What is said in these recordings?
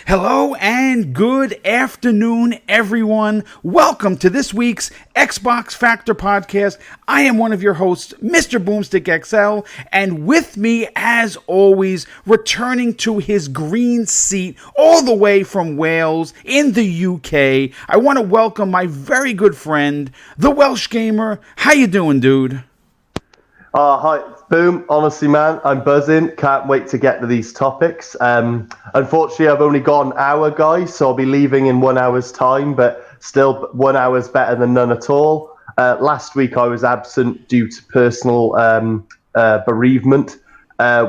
Hello and good afternoon, everyone. Welcome to this week's Xbox Factor podcast. I am one of your hosts, MrBooMStickXL, and with me, as always, returning to his green seat all the way from Wales in the UK, I want to welcome my very good friend, the Welsh Gamer. How you doing, dude? Hi, Boom. Honestly, man, I'm buzzing. Can't wait to get to these topics. Unfortunately, I've only got an hour, guys, so I'll be leaving in 1 hour's time, but still 1 hour's better than none at all. Last week, I was absent due to personal bereavement,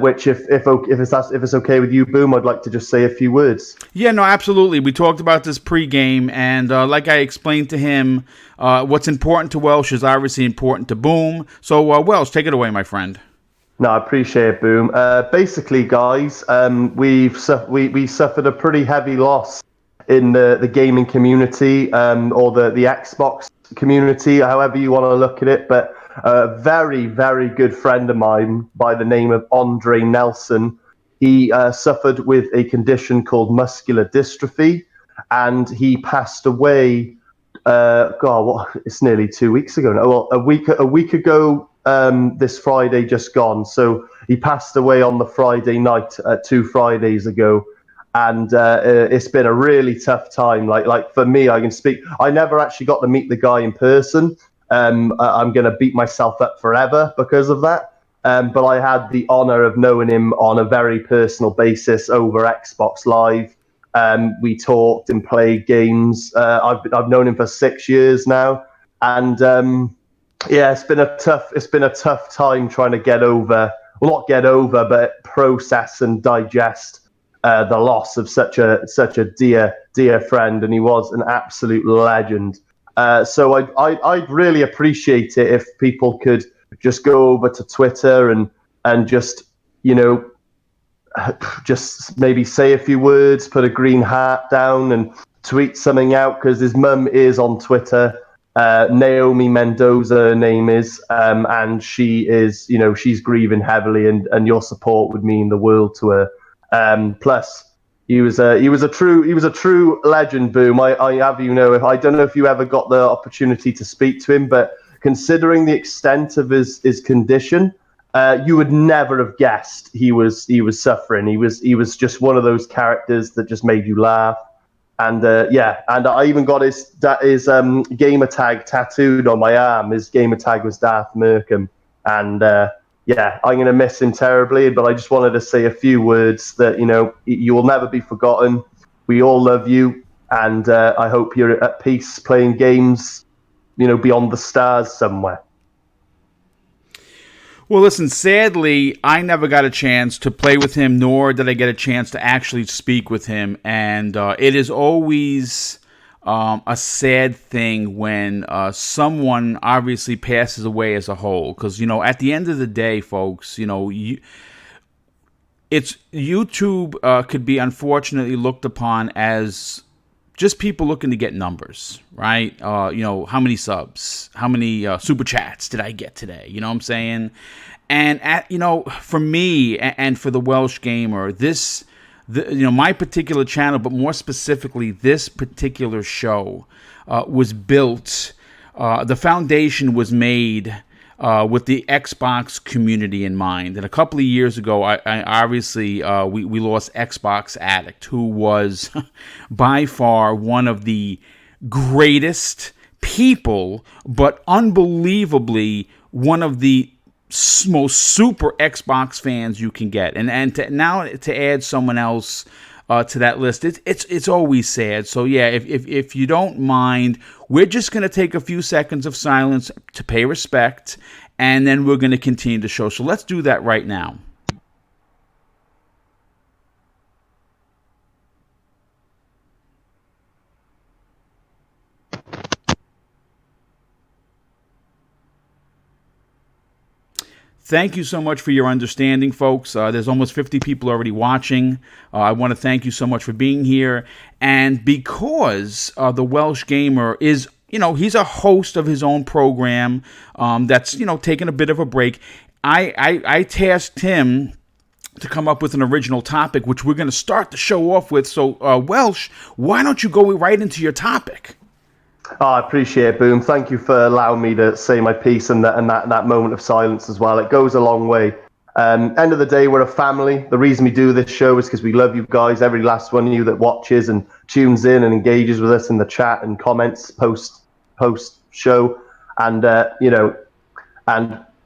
which, if it's okay with you, Boom, I'd like to just say a few words. Yeah, no, absolutely. We talked about this pregame, and like I explained to him, what's important to Welsh is obviously important to Boom. So, Welsh, take it away, my friend. No, I appreciate it, Boom. Basically, guys, we suffered a pretty heavy loss in the gaming community, or the Xbox community, however you want to look at it. But a very, very good friend of mine by the name of Andre Nelson, he suffered with a condition called muscular dystrophy, and he passed away. It's nearly 2 weeks ago now. Well, a week ago. This Friday just gone. So he passed away on the Friday night, 2 Fridays ago, and it's been a really tough time. Like for me, I can speak. I never actually got to meet the guy in person. I'm gonna beat myself up forever because of that. But I had the honor of knowing him on a very personal basis over Xbox Live. We talked and played games. I've known him for 6 years now, and yeah, it's been a tough time trying to get over, well, not get over, but process and digest the loss of such a dear friend, and he was an absolute legend. So I'd really appreciate it if people could just go over to Twitter and just just maybe say a few words, put a green heart down, and tweet something out, because his mum is on Twitter. Naomi Mendoza, her name is, and she is, she's grieving heavily, and your support would mean the world to her. Plus, he was a true legend, Boom. I don't know if you ever got the opportunity to speak to him, but considering the extent of his condition, you would never have guessed he was suffering. He was just one of those characters that just made you laugh. And and I even got his gamer tag tattooed on my arm. His gamer tag was Darth Merkham, and I'm gonna miss him terribly. But I just wanted to say a few words that you will never be forgotten. We all love you, and I hope you're at peace playing games, beyond the stars somewhere. Well, listen, sadly, I never got a chance to play with him, nor did I get a chance to actually speak with him. And it is always a sad thing when someone obviously passes away as a whole. Because, at the end of the day, folks, it's YouTube could be unfortunately looked upon as just people looking to get numbers, right? How many subs, how many super chats did I get today? You know what I'm saying? And for me and for the Welsh Gamer, my particular channel, but more specifically, this particular show was built. The foundation was made with the Xbox community in mind. And a couple of years ago, I obviously we lost Xbox Addict, who was by far one of the greatest people, but unbelievably one of the most super Xbox fans you can get. And to add someone else to that list, it's always sad. So yeah, if you don't mind, we're just going to take a few seconds of silence to pay respect, and then we're going to continue the show. So let's do that right now. Thank you so much for your understanding, folks. There's almost 50 people already watching. I want to thank you so much for being here. And because the Welsh Gamer is, he's a host of his own program that's, taking a bit of a break, I tasked him to come up with an original topic, which we're going to start the show off with. So, Welsh, why don't you go right into your topic? Oh, I appreciate it, Boom. Thank you for allowing me to say my piece and that moment of silence as well. It goes a long way. End of the day, we're a family. The reason we do this show is because we love you guys, every last one of you that watches and tunes in and engages with us in the chat and comments post show. And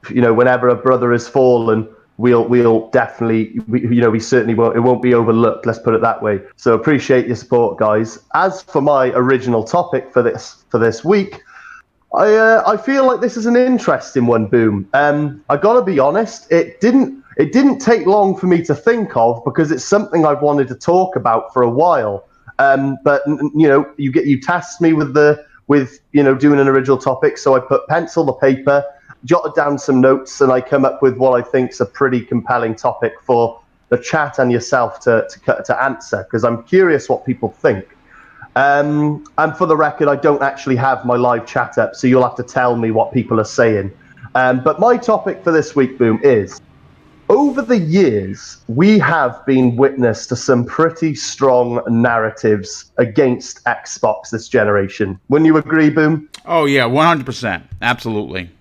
whenever a brother has fallen, we'll definitely, we certainly won't. It won't be overlooked. Let's put it that way. So appreciate your support, guys. As for my original topic for this week, I feel like this is an interesting one, Boom. I gotta be honest, it didn't take long for me to think of because it's something I've wanted to talk about for a while. But you tasked me with doing an original topic, so I put pencil to paper, jotted down some notes, and I come up with what I think is a pretty compelling topic for the chat and yourself to answer, because I'm curious what people think. And for the record, I don't actually have my live chat up, so you'll have to tell me what people are saying. But my topic for this week, Boom, is over the years, we have been witness to some pretty strong narratives against Xbox this generation. Wouldn't you agree, Boom? Oh, yeah, 100%. Absolutely.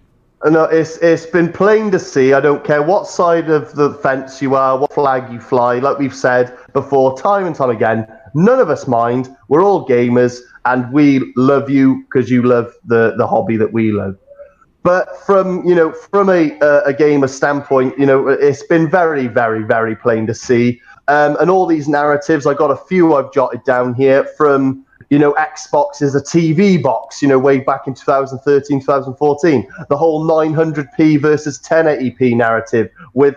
No, it's been plain to see. I don't care what side of the fence you are, what flag you fly. Like we've said before, time and time again, none of us mind. We're all gamers, and we love you because you love the hobby that we love. But from a gamer standpoint, it's been very, very, very plain to see. And all these narratives, I got a few I've jotted down here from. Xbox is a TV box, way back in 2013, 2014. The whole 900p versus 1080p narrative with,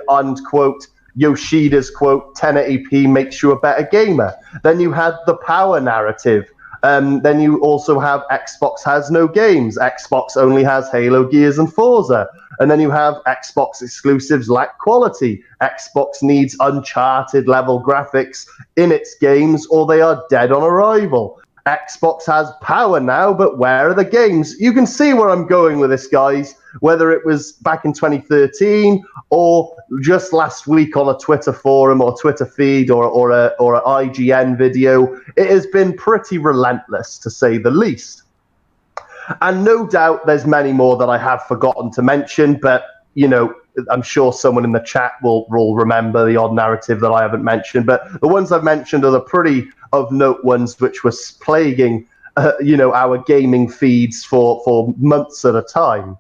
quote, Yoshida's quote, 1080p makes you a better gamer. Then you had the power narrative. Then you also have Xbox has no games. Xbox only has Halo, Gears, and Forza. And then you have Xbox exclusives lack quality. Xbox needs Uncharted level graphics in its games or they are dead on arrival. Xbox has power now, but where are the games? You can see where I'm going with this, guys, whether it was back in 2013 or just last week on a Twitter forum or Twitter feed or a IGN video. It has been pretty relentless, to say the least. And no doubt there's many more that I have forgotten to mention, but, I'm sure someone in the chat will remember the odd narrative that I haven't mentioned. But the ones I've mentioned are the pretty of note ones which was plaguing, our gaming feeds for months at a time.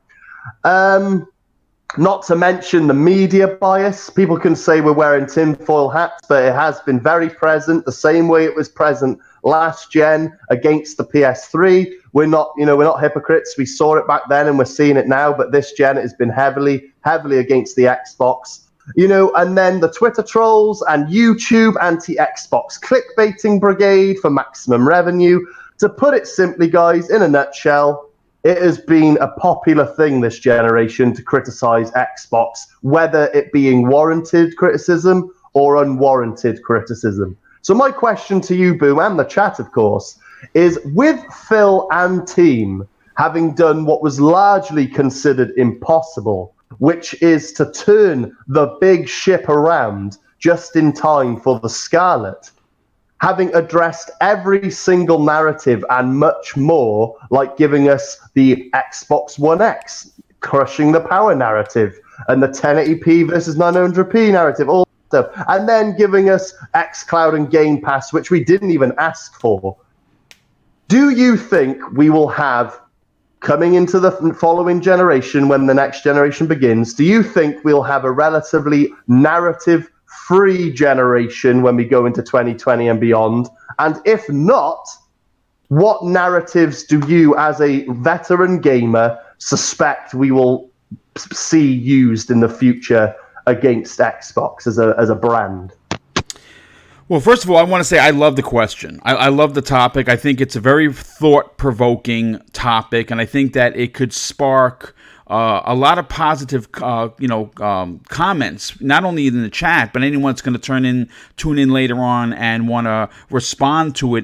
Not to mention the media bias. People can say we're wearing tinfoil hats, but it has been very present, the same way it was present last gen against the PS3. We're not hypocrites. We saw it back then and we're seeing it now, but this gen has been heavily against the Xbox. And then the Twitter trolls and YouTube anti-Xbox clickbaiting brigade for maximum revenue. To put it simply, guys, in a nutshell, it has been a popular thing this generation to criticize Xbox, whether it being warranted criticism or unwarranted criticism. So my question to you, Boom, and the chat, of course, is with Phil and team having done what was largely considered impossible, which is to turn the big ship around just in time for the Scarlet, having addressed every single narrative and much more, like giving us the Xbox One X, crushing the power narrative, and the 1080p versus 900p narrative, all that stuff, and then giving us xCloud and Game Pass, which we didn't even ask for. Do you think we will have, coming into the following generation, when the next generation begins, do you think we'll have a relatively narrative-free generation when we go into 2020 and beyond? And if not, what narratives do you, as a veteran gamer, suspect we will see used in the future against Xbox as a brand? Well, first of all, I want to say I love the question. I love the topic. I think it's a very thought-provoking topic, and I think that it could spark a lot of positive, comments, not only in the chat, but anyone that's going to tune in later on and want to respond to it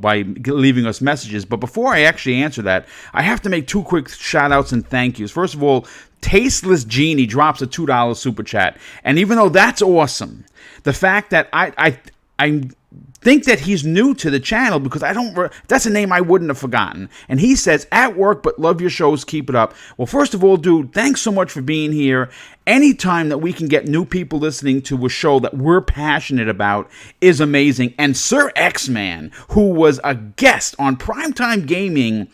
by leaving us messages. But before I actually answer that, I have to make two quick shout outs and thank yous. First of all, Tasteless Genie drops a $2 super chat, and even though that's awesome, the fact that I think that he's new to the channel, because that's a name I wouldn't have forgotten. And he says, at work, but love your shows, keep it up. Well, first of all, dude, thanks so much for being here. Anytime that we can get new people listening to a show that we're passionate about is amazing. And Sir X-Man, who was a guest on Primetime Gaming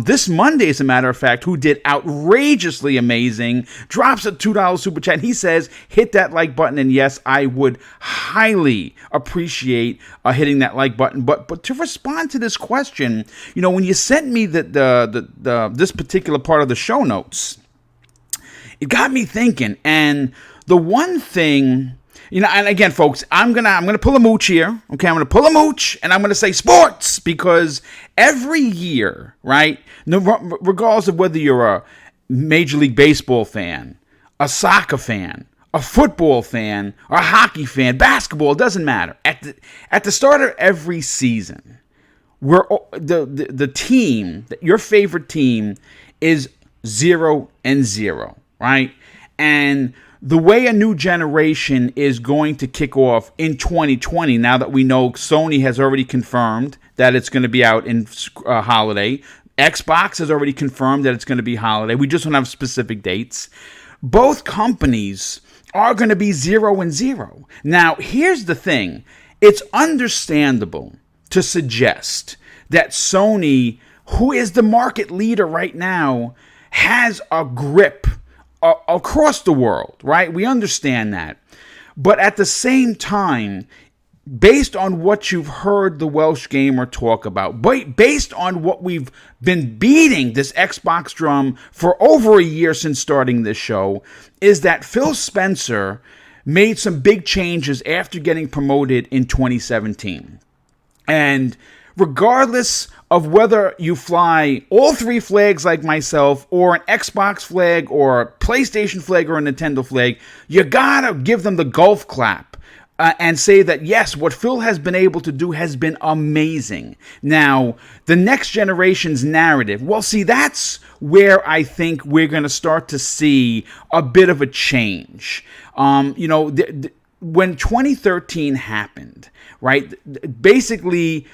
this Monday, as a matter of fact, who did outrageously amazing, drops a $2 super chat. He says, hit that like button. And yes, I would highly appreciate hitting that like button. But to respond to this question, when you sent me this particular part of the show notes, it got me thinking. And the one thing, and again, folks, I'm gonna pull a mooch here. Okay, I'm gonna pull a mooch, and I'm gonna say sports, because every year, right, regardless of whether you're a Major League Baseball fan, a soccer fan, a football fan, or a hockey fan, basketball, it doesn't matter. At the start of every season, the team, your favorite team, is 0-0, right? And the way a new generation is going to kick off in 2020, now that we know Sony has already confirmed that it's going to be out in holiday, Xbox has already confirmed that it's going to be holiday. We just don't have specific dates. Both companies are going to be 0-0. Now, here's the thing. It's understandable to suggest that Sony, who is the market leader right now, has a grip across the world, right? We understand that. But at the same time, based on what you've heard the Welsh Gamer talk about, based on what we've been beating this Xbox drum for over a year since starting this show, is that Phil Spencer made some big changes after getting promoted in 2017. And regardless of whether you fly all three flags like myself, or an Xbox flag, or a PlayStation flag, or a Nintendo flag, you gotta give them the golf clap and say that, yes, what Phil has been able to do has been amazing. Now, the next generation's narrative, well, see, that's where I think we're going to start to see a bit of a change. When 2013 happened, right, basically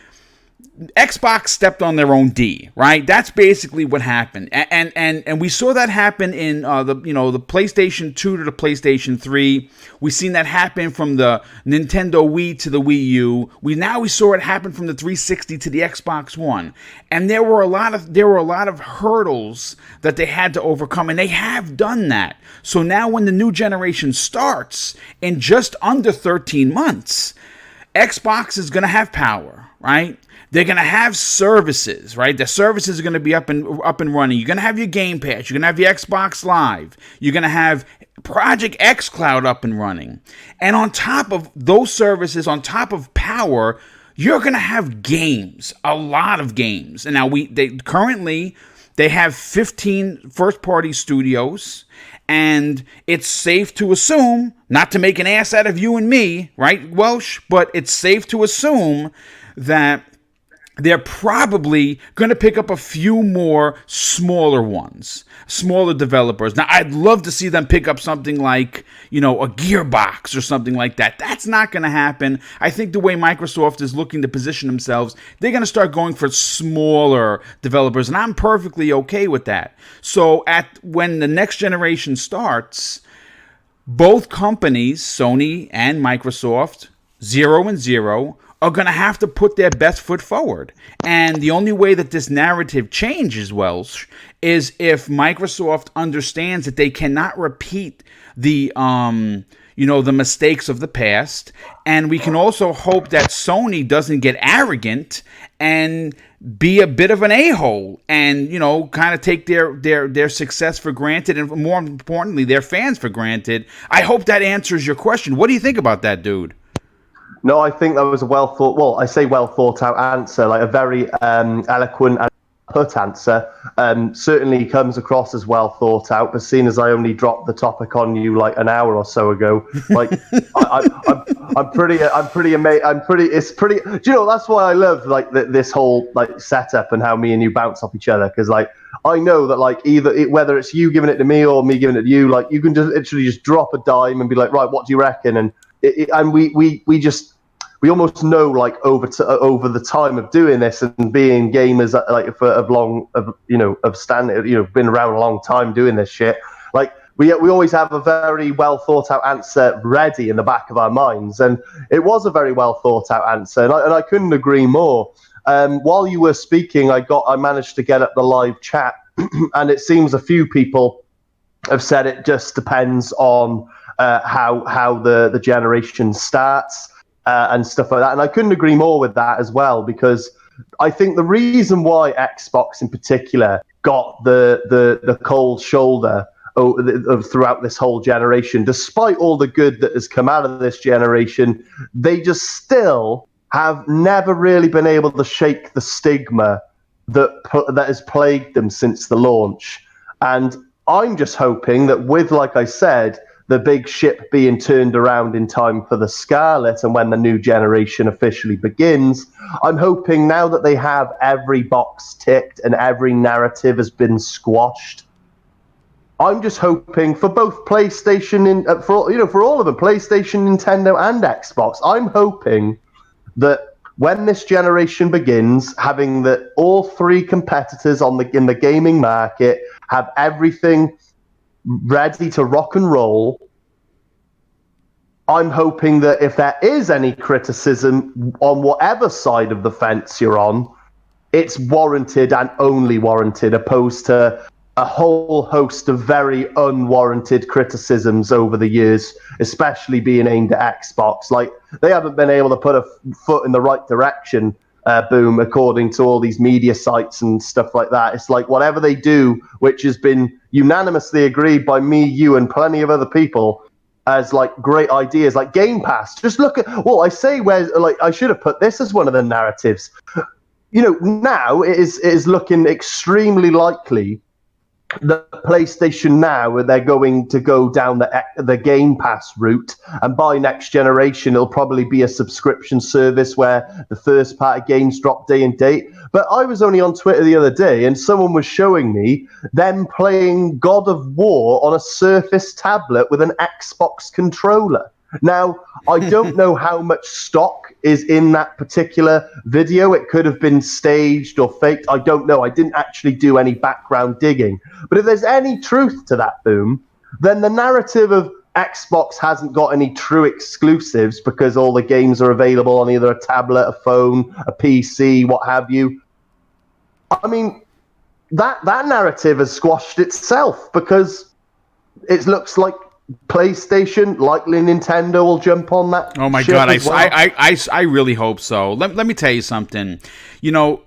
Xbox stepped on their own D, right? That's basically what happened, and we saw that happen in the PlayStation 2 to the PlayStation 3. We've seen that happen from the Nintendo Wii to the Wii U. We saw it happen from the 360 to the Xbox One, and there were a lot of hurdles that they had to overcome, and they have done that. So now, when the new generation starts in just under 13 months, Xbox is going to have power, right? They're going to have services, right? The services are going to be up and running. You're going to have your Game Pass. You're going to have your Xbox Live. You're going to have Project X Cloud up and running. And on top of those services, on top of power, you're going to have games, a lot of games. And now they have 15 first-party studios, and it's safe to assume, not to make an ass out of you and me, right, Welsh, but it's safe to assume that they're probably going to pick up a few more smaller developers. Now, I'd love to see them pick up something like, a Gearbox or something like that. That's not going to happen. I think the way Microsoft is looking to position themselves, they're going to start going for smaller developers, and I'm perfectly okay with that. So when the next generation starts, both companies, Sony and Microsoft, 0-0, are going to have to put their best foot forward. And the only way that this narrative changes, Welsh, is if Microsoft understands that they cannot repeat the mistakes of the past. And we can also hope that Sony doesn't get arrogant and be a bit of an a-hole and, kind of take their success for granted, and more importantly, their fans for granted. I hope that answers your question. What do you think about that, dude? No, I think that was a well thought out answer, like a very eloquent and put answer certainly comes across as well thought out. But seeing as I only dropped the topic on you like an hour or so ago, like I'm pretty amazed. It's pretty. Do you know, that's why I love like this whole like setup and how me and you bounce off each other, because like I know that like whether it's you giving it to me or me giving it to you, like you can just literally just drop a dime and be like, right, what do you reckon? And we almost know like over the time of doing this and being gamers like been around a long time doing this shit. Like we always have a very well thought out answer ready in the back of our minds, and it was a very well thought out answer, and I couldn't agree more. While you were speaking, I managed to get up the live chat, and it seems a few people have said it just depends on how the generation starts. And stuff like that. And I couldn't agree more with that as well, because I think the reason why Xbox in particular got the cold shoulder throughout this whole generation, despite all the good that has come out of this generation, they just still have never really been able to shake the stigma that has plagued them since the launch. And I'm just hoping that with, like I said, the big ship being turned around in time for the Scarlet and when the new generation officially begins, I'm hoping now that they have every box ticked and every narrative has been squashed, I'm just hoping for both PlayStation for all of them, PlayStation, Nintendo, and Xbox. I'm hoping that when this generation begins, having that all three competitors in the gaming market have everything ready to rock and roll, I'm hoping that if there is any criticism on whatever side of the fence you're on, it's warranted and only warranted, opposed to a whole host of very unwarranted criticisms over the years, especially being aimed at Xbox. Like, they haven't been able to put a foot in the right direction, Boom, according to all these media sites and stuff like that. It's like whatever they do, which has been unanimously agreed by me, you, and plenty of other people as like great ideas, like Game Pass. Just look at, well, I say where, like, I should have put this as one of the narratives. You know, now it is looking extremely likely the PlayStation Now, they're going to go down the Game Pass route, and by next generation it'll probably be a subscription service where the first party games drop day and date. But I was only on Twitter the other day and someone was showing me them playing God of War on a Surface tablet with an Xbox controller. Now, I don't know how much stock is in that particular video. It could have been staged or faked. I don't know. I didn't actually do any background digging. But if there's any truth to that, Boom, then the narrative of Xbox hasn't got any true exclusives because all the games are available on either a tablet, a phone, a PC, what have you. I mean, that narrative has squashed itself because it looks like PlayStation, likely Nintendo will jump on that. Oh my God, I really hope so. Let me tell you something. You know,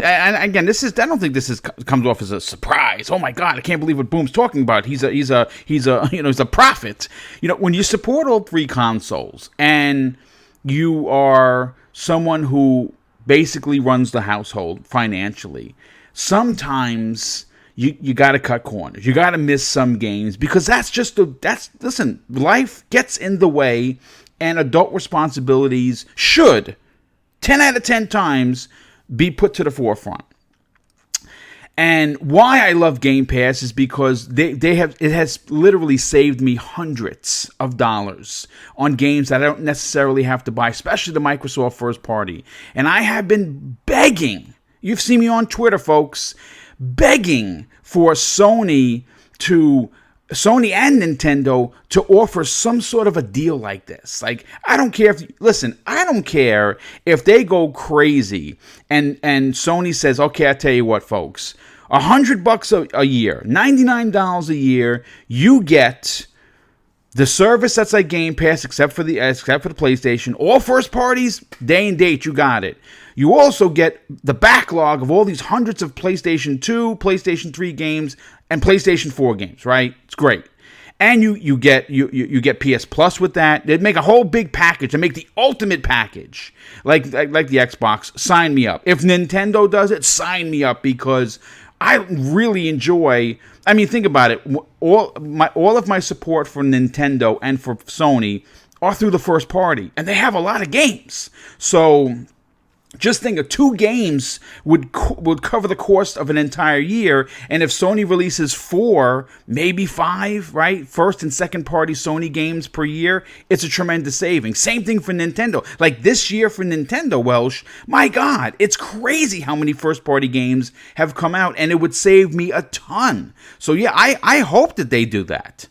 and again, I don't think this comes off as a surprise. Oh my God, I can't believe what Boom's talking about. He's a prophet. You know, when you support all three consoles and you are someone who basically runs the household financially, sometimes you got to cut corners. You got to miss some games because listen, life gets in the way and adult responsibilities should 10 out of 10 times be put to the forefront. And why I love Game Pass is because it has literally saved me hundreds of dollars on games that I don't necessarily have to buy, especially the Microsoft first party. And I have been begging, you've seen me on Twitter, folks, begging for Sony and Nintendo to offer some sort of a deal like this. Like, I don't care if they go crazy and Sony says, okay, I tell you what, folks, $100 a year, $99 a year, you get the service that's like Game Pass, except for the PlayStation. All first parties, day and date, you got it. You also get the backlog of all these hundreds of PlayStation 2, PlayStation 3 games, and PlayStation 4 games, right? It's great. And you get PS Plus with that. They'd make a whole big package. They make the ultimate package, like the Xbox. Sign me up. If Nintendo does it, sign me up, because I really enjoy. I mean, think about it. All of my support for Nintendo and for Sony are through the first party, and they have a lot of games. So just think of 2 games would cover the cost of an entire year. And if Sony releases 4, maybe 5, right? First and second party Sony games per year, it's a tremendous saving. Same thing for Nintendo. Like this year for Nintendo, Welsh, my God, it's crazy how many first party games have come out, and it would save me a ton. So yeah, I hope that they do that.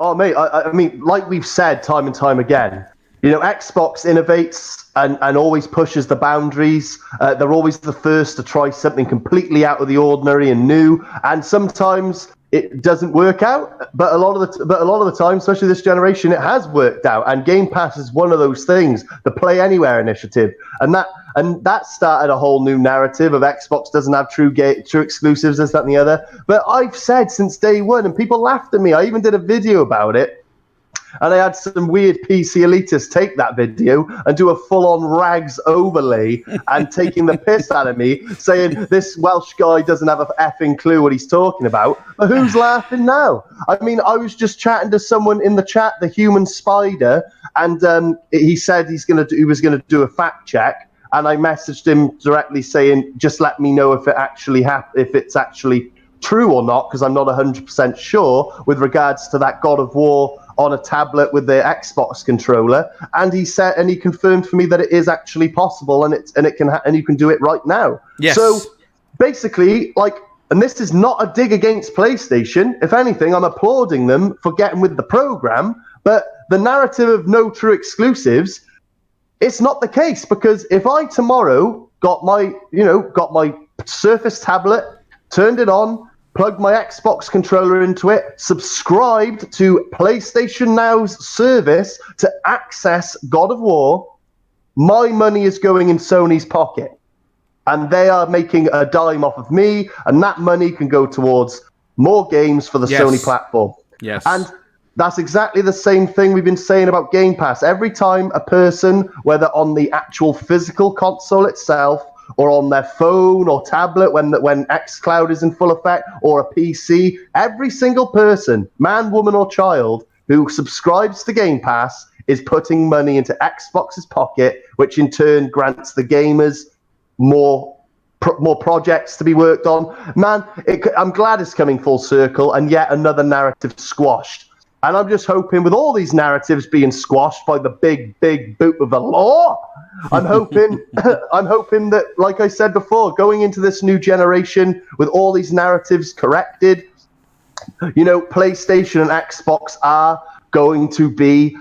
Oh, mate, I mean, like we've said time and time again, Xbox innovates and always pushes the boundaries. They're always the first to try something completely out of the ordinary and new. And sometimes it doesn't work out, but a lot of the time, especially this generation, it has worked out. And Game Pass is one of those things. The Play Anywhere initiative, and that started a whole new narrative of Xbox doesn't have true exclusives, this, that, and the other. But I've said since day one, and people laughed at me. I even did a video about it. And I had some weird PC elitists take that video and do a full-on rags overlay and taking the piss out of me, saying this Welsh guy doesn't have a effing clue what he's talking about. But who's laughing now? I mean, I was just chatting to someone in the chat, the Human Spider, and he said he was gonna do a fact check, and I messaged him directly saying, just let me know if it actually if it's actually true or not, because I'm not 100% sure with regards to that God of War on a tablet with the Xbox controller, and he confirmed for me that it is actually possible, and you can do it right now. Yes. So basically, and this is not a dig against PlayStation. If anything, I'm applauding them for getting with the program. But the narrative of no true exclusives, it's not the case, because if I tomorrow got my Surface tablet, turned it on, plugged my Xbox controller into it, subscribed to PlayStation Now's service to access God of War, my money is going in Sony's pocket. And they are making a dime off of me, and that money can go towards more games for the Sony platform. Yes. And that's exactly the same thing we've been saying about Game Pass. Every time a person, whether on the actual physical console itself, or on their phone or tablet when xCloud is in full effect, or a PC, every single person, man, woman, or child, who subscribes to Game Pass is putting money into Xbox's pocket, which in turn grants the gamers more projects to be worked on. Man, I'm glad it's coming full circle, and yet another narrative squashed. And I'm just hoping, with all these narratives being squashed by the big boot of the law, I'm hoping that, like I said before, going into this new generation with all these narratives corrected, PlayStation and Xbox are going to be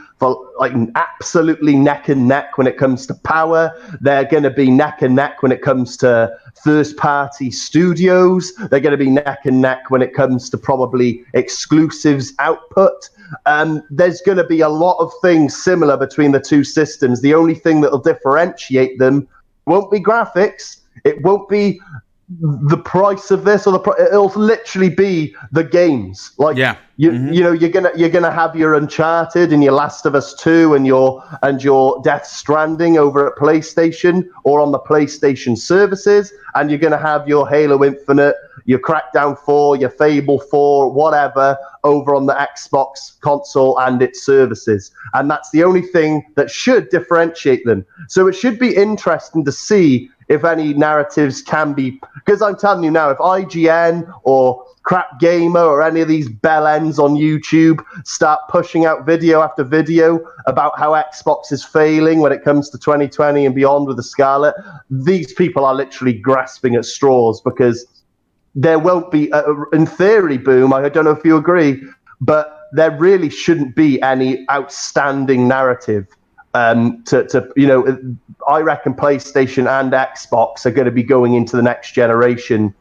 absolutely neck and neck when it comes to power. They're going to be neck and neck when it comes to first-party studios. They're going to be neck and neck when it comes to probably exclusives output. There's going to be a lot of things similar between the two systems. The only thing that will differentiate them won't be graphics. It won't be the price of this, or it'll literally be the games. You're gonna have your Uncharted and your Last of Us 2 and your Death Stranding over at PlayStation or on the PlayStation services, and you're gonna have your Halo Infinite, your Crackdown 4, your Fable 4, whatever, over on the Xbox console and its services. And that's the only thing that should differentiate them. So it should be interesting to see if any narratives can be, because I'm telling you now, if IGN or Crap Gamer or any of these bellends on YouTube start pushing out video after video about how Xbox is failing when it comes to 2020 and beyond with the Scarlet, these people are literally grasping at straws, because there won't be, in theory, Boom, I don't know if you agree, but there really shouldn't be any outstanding narrative. I reckon PlayStation and Xbox are going to be going into the next generation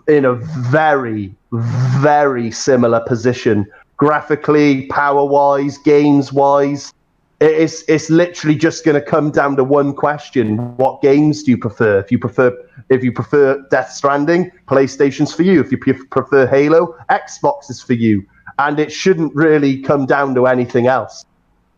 in a very, very similar position, graphically, power-wise, games-wise. It's literally just going to come down to one question: what games do you prefer? If you prefer Death Stranding, PlayStation's for you. If you prefer Halo, Xbox is for you. and it shouldn't really come down to anything else.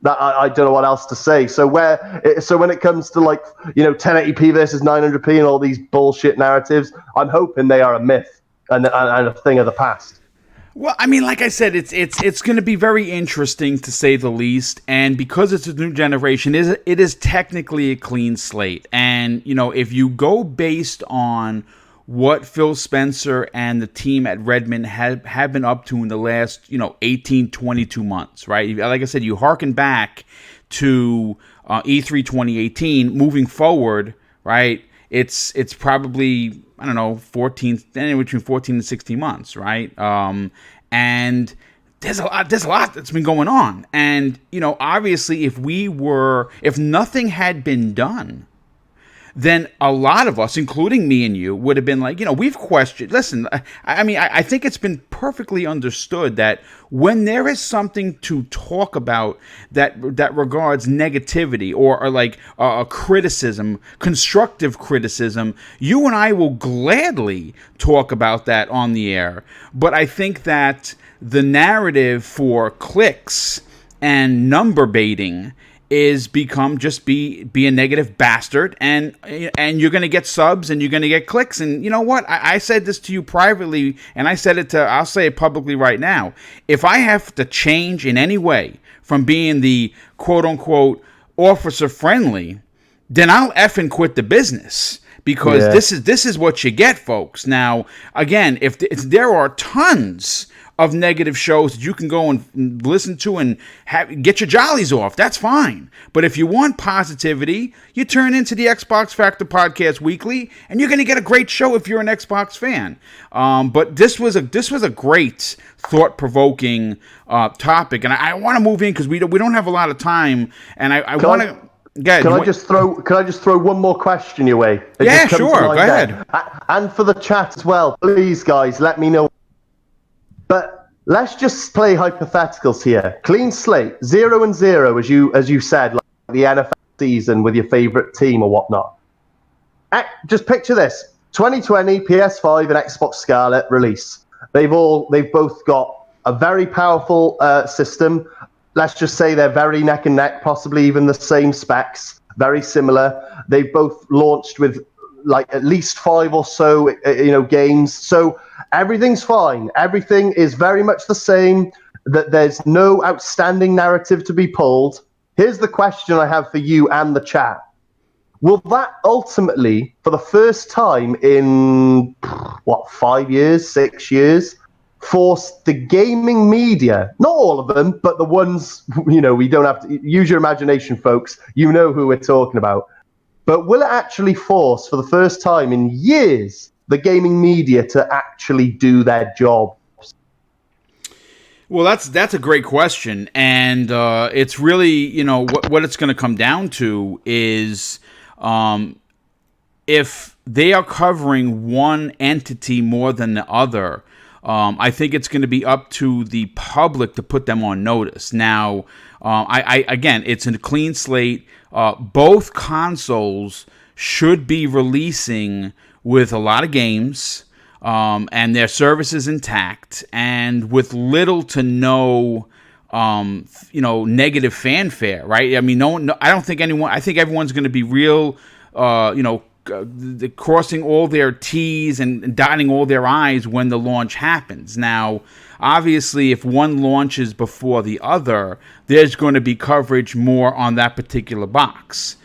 That I don't know what else to say. So when it comes to 1080p versus 900p and all these bullshit narratives, I'm hoping they are a myth and a thing of the past. Well, I mean, like I said, it's going to be very interesting to say the least, and because it's a new generation, it is technically a clean slate. And if you go based on what Phil Spencer and the team at Redmond have been up to in the last 18, 22 months, right? Like I said, you harken back to E3 2018, moving forward, right? It's probably, I don't know, anywhere between 14 and 16 months, right? And there's a lot that's been going on. And, obviously if nothing had been done, then a lot of us, including me and you, would have been like, we've questioned. Listen, I think it's been perfectly understood that when there is something to talk about that regards negativity or like a criticism, constructive criticism, you and I will gladly talk about that on the air. But I think that the narrative for clicks and number baiting is become just be a negative bastard, and you're going to get subs and you're going to get clicks. And you know what? I said this to you privately, and I'll say it publicly right now. If I have to change in any way from being the quote unquote officer friendly, then I'll effing quit the business. Because this is what you get, folks. Now, again, if there are tons of negative shows that you can go and listen to and get your jollies off, that's fine. But if you want positivity, you turn into the Xbox Factor Podcast Weekly, and you're going to get a great show if you're an Xbox fan. But this was a great, thought-provoking topic, and I want to move in because we don't have a lot of time, and I want to. Can I just throw one more question your way? Yeah, sure. Go ahead. And for the chat as well, please, guys, let me know. But let's just play hypotheticals here. Clean slate, 0-0, as you said, like the NFL season with your favorite team or whatnot. Just picture this: 2020 PS5 and Xbox Scarlet release. They've both got a very powerful system. Let's just say they're very neck and neck, possibly even the same specs, very similar. They've both launched with like at least 5 or so, games. So everything's fine. Everything is very much the same. That there's no outstanding narrative to be pulled. Here's the question I have for you and the chat. Will that ultimately, for the first time in 5 years, 6 years, force the gaming media, not all of them, but the ones, we don't have to use your imagination, folks. You know who we're talking about. But will it actually force, for the first time in years, the gaming media to actually do their job? Well, that's a great question, and it's really, what it's going to come down to is if they are covering one entity more than the other. I think it's going to be up to the public to put them on notice. Now, again, it's a clean slate. Both consoles should be releasing with a lot of games, and their services intact, and with little to no, negative fanfare. Right? I mean, I don't think anyone. I think everyone's going to be real, crossing all their T's and dotting all their I's when the launch happens. Now, obviously, if one launches before the other, there's going to be coverage more on that particular box.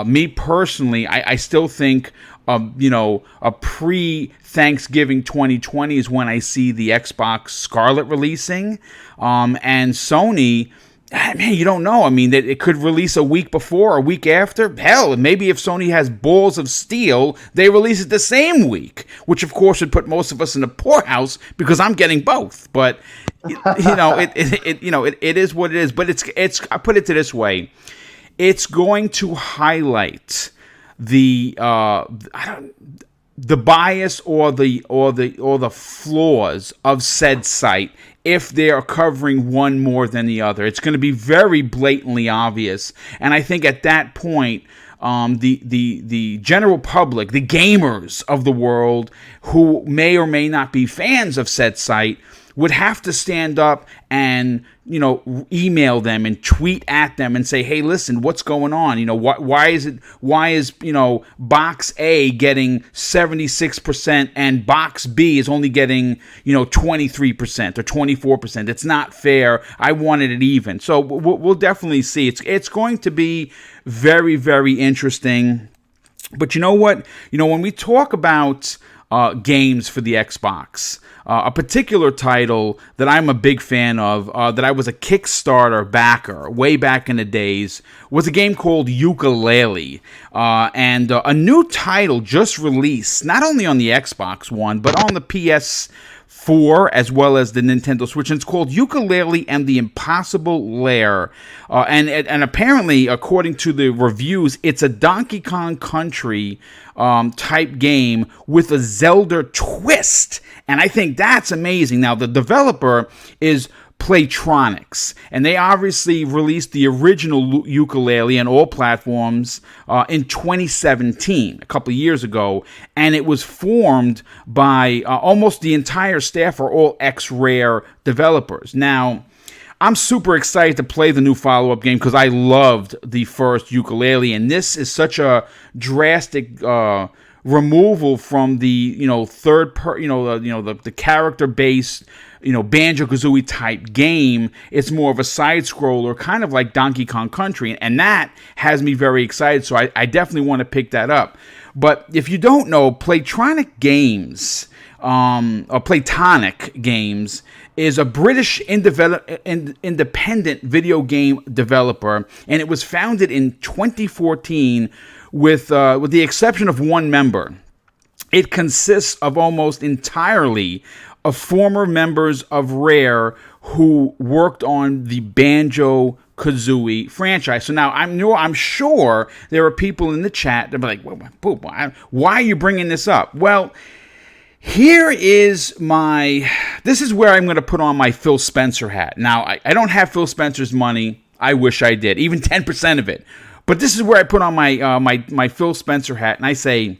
Me personally, I still think, a pre-Thanksgiving 2020 is when I see the Xbox Scarlet releasing, and Sony. Man, you don't know. I mean, it could release a week before, a week after. Hell, maybe if Sony has balls of steel, they release it the same week, which of course would put most of us in the poorhouse because I'm getting both. But it is what it is. But it's. I put it to this way: it's going to highlight the bias or the flaws of said site if they are covering one more than the other. It's going to be very blatantly obvious, and I think at that point, the general public, the gamers of the world, who may or may not be fans of said site, would have to stand up and, email them and tweet at them and say, hey, listen, what's going on? Why is box A getting 76% and box B is only getting, 23% or 24%? It's not fair. I wanted it even. So we'll definitely see. It's going to be very, very interesting. But you know what? When we talk about games for the Xbox, a particular title that I'm a big fan of, that I was a Kickstarter backer way back in the days, was a game called Yooka-Laylee. And a new title just released, not only on the Xbox One, but on the PS4 as well as the Nintendo Switch. And it's called Yooka-Laylee and the Impossible Lair. And apparently, according to the reviews, it's a Donkey Kong Country type game with a Zelda twist. And I think that's amazing. Now, the developer is Pateron, and they obviously released the original Yooka-Laylee on all platforms in 2017, a couple of years ago, and it was formed by almost the entire staff are all ex-Rare developers. Now, I'm super excited to play the new follow-up game because I loved the first Yooka-Laylee, and this is such a drastic removal from the the character-based Banjo-Kazooie type game. It's more of a side scroller, kind of like Donkey Kong Country, and that has me very excited. So I definitely want to pick that up. But if you don't know, Pateron Games, or Platonic Games, is a British independent video game developer, and it was founded in 2014 with the exception of one member. It consists of almost entirely of former members of Rare who worked on the Banjo-Kazooie franchise. So now I'm sure there are people in the chat that are like, why are you bringing this up? Well, this is where I'm going to put on my Phil Spencer hat. Now, I don't have Phil Spencer's money. I wish I did, even 10% of it. But this is where I put on my Phil Spencer hat, and I say,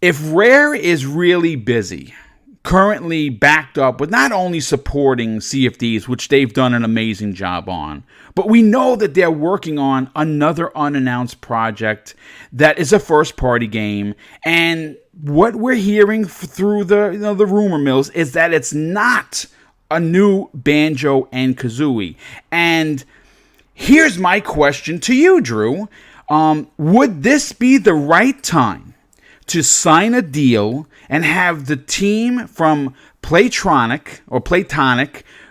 if Rare is really busy, currently backed up with not only supporting CFDs, which they've done an amazing job on, but we know that they're working on another unannounced project that is a first-party game, and what we're hearing through the rumor mills is that it's not a new Banjo and Kazooie. And here's my question to you, Drew. Would this be the right time to sign a deal and have the team from Platonic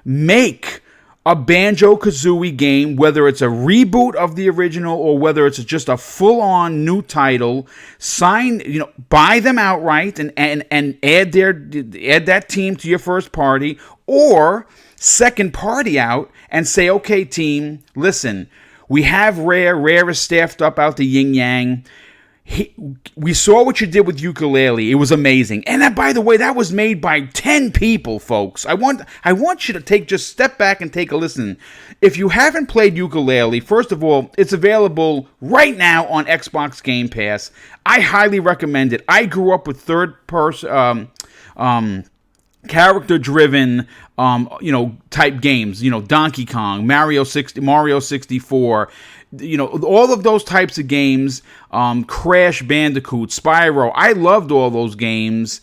make a Banjo-Kazooie game, whether it's a reboot of the original or whether it's just a full-on new title, buy them outright and add that team to your first party, or second party out and say, okay, team, listen, we have Rare is staffed up out the yin-yang. We saw what you did with Yooka-Laylee. It was amazing. And that, by the way, that was made by 10 people, folks. I want you to step back and take a listen. If you haven't played Yooka-Laylee, first of all, it's available right now on Xbox Game Pass. I highly recommend it. I grew up with third-person character-driven type games, Donkey Kong, Mario 64, all of those types of games, Crash Bandicoot, Spyro. I loved all those games.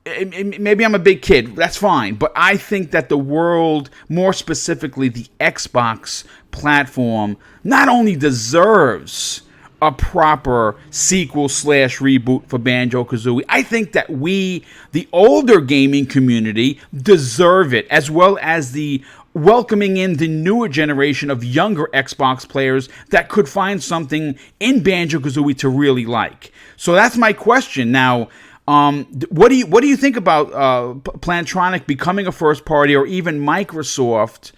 Maybe I'm a big kid, that's fine, but I think that the world, more specifically the Xbox platform, not only deserves a proper sequel/reboot for Banjo-Kazooie, I think that we, the older gaming community, deserve it, as well as the welcoming in the newer generation of younger Xbox players that could find something in Banjo-Kazooie to really like. So that's my question. Now, what do you think about Plantronic becoming a first party, or even Microsoft,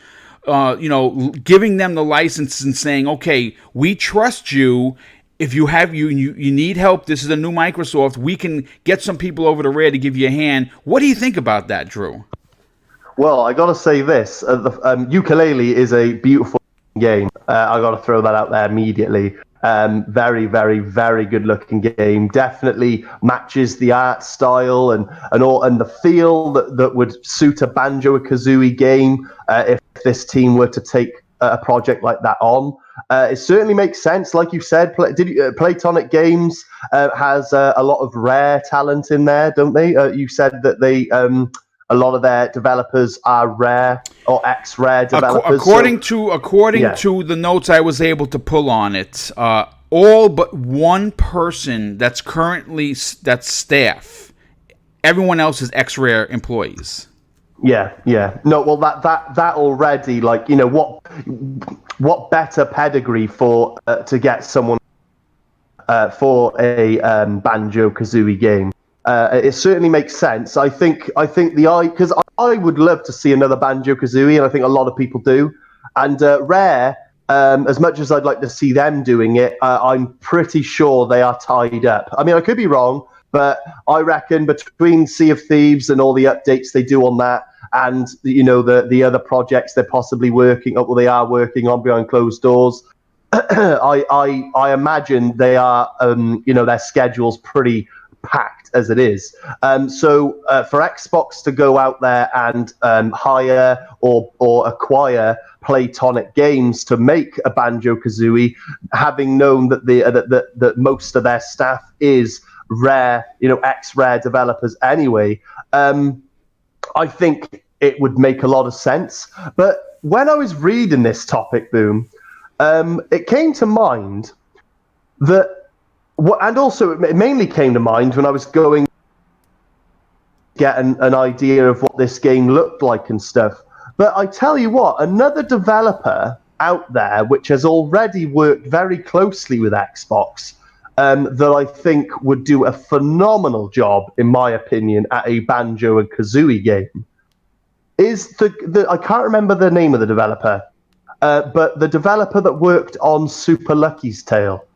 giving them the license and saying, okay, we trust you. If you need help, this is a new Microsoft. We can get some people over to Rare to give you a hand. What do you think about that, Drew? Well, I got to say this. Yooka-Laylee is a beautiful game. I got to throw that out there immediately. Very, very, very good looking game. Definitely matches the art style and the feel that would suit a Banjo-Kazooie game if this team were to take a project like that on. It certainly makes sense. Like you said, Playtonic Games has a lot of rare talent in there, don't they? You said that they a lot of their developers are rare or ex-rare developers. According to the notes I was able to pull on it, all but one person that's currently staff. Everyone else is ex-rare employees. Yeah. No, well, that already, like, you know, what better pedigree for to get someone for a Banjo-Kazooie game. It certainly makes sense. I think because I would love to see another Banjo-Kazooie, and I think a lot of people do. And Rare, as much as I'd like to see them doing it, I'm pretty sure they are tied up. I mean, I could be wrong, but I reckon between Sea of Thieves and all the updates they do on that, and you know the other projects they're possibly working on, well, they are working on behind closed doors. I imagine they are, you know, their schedule's pretty packed as it is. So for Xbox to go out there and hire or acquire Playtonic Games to make a Banjo-Kazooie, having known that that most of their staff is Rare, you know, ex-Rare developers anyway, I think it would make a lot of sense. But when I was reading this topic, Boom, it came to mind that. And also, it mainly came to mind when I was going to get an idea of what this game looked like and stuff. But I tell you what, another developer out there which has already worked very closely with Xbox, that I think would do a phenomenal job, in my opinion, at a Banjo and Kazooie game, is I can't remember the name of the developer, but the developer that worked on Super Lucky's Tale.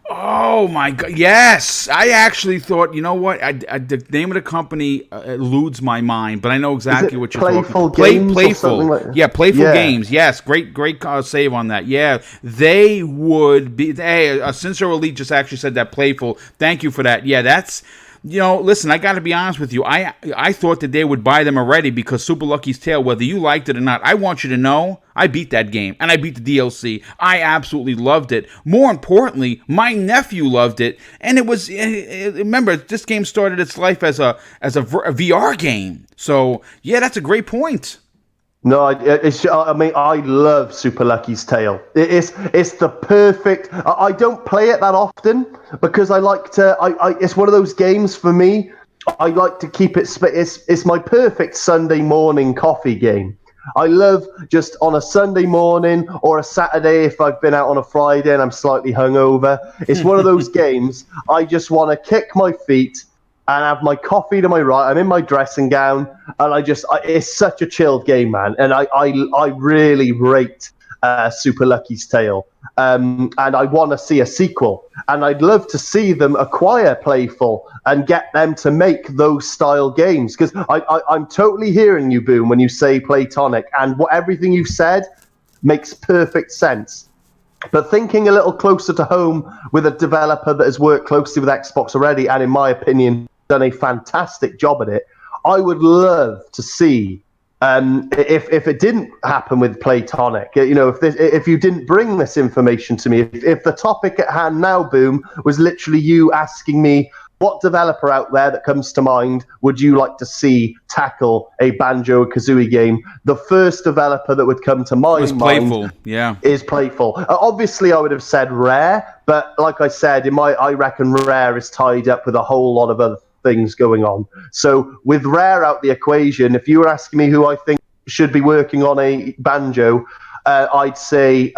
Oh my God! Yes, I actually thought. You know what? The name of the company eludes my mind, but I know exactly what you're Playful talking about. Playful, like that? Yeah, Playful Games. Yes, great save on that. Yeah, they would be. Hey, Sincere Elite just actually said that. Playful. Thank you for that. Yeah, that's. You know, listen, I got to be honest with you. I thought that they would buy them already because Super Lucky's Tale, whether you liked it or not, I want you to know I beat that game and I beat the DLC. I absolutely loved it. More importantly, my nephew loved it, and it was. Remember, this game started its life as a VR game. So yeah, that's a great point. No, I mean, I love Super Lucky's Tale. It's the perfect. I don't play it that often because I like to. It's one of those games for me. I like to keep it. It's my perfect Sunday morning coffee game. I love just on a Sunday morning or a Saturday if I've been out on a Friday and I'm slightly hungover. It's one of those games I just want to kick my feet and have my coffee to my right. I'm in my dressing gown, and it's such a chilled game, man. And I really rate Super Lucky's Tale. And I want to see a sequel. And I'd love to see them acquire Playful and get them to make those style games. Because I'm totally hearing you, Boom, when you say Playtonic. And everything you've said makes perfect sense. But thinking a little closer to home with a developer that has worked closely with Xbox already, and in my opinion, done a fantastic job at it, I would love to see if it didn't happen with Playtonic. You know, if you didn't bring this information to me, if the topic at hand now, Boom, was literally you asking me what developer out there that comes to mind would you like to see tackle a Banjo-Kazooie game? The first developer that would come to my mind Playful. Yeah, is Playful. Obviously, I would have said Rare, but like I said, I reckon Rare is tied up with a whole lot of other things going on. So with Rare out the equation, if you were asking me who I think should be working on a Banjo, I'd say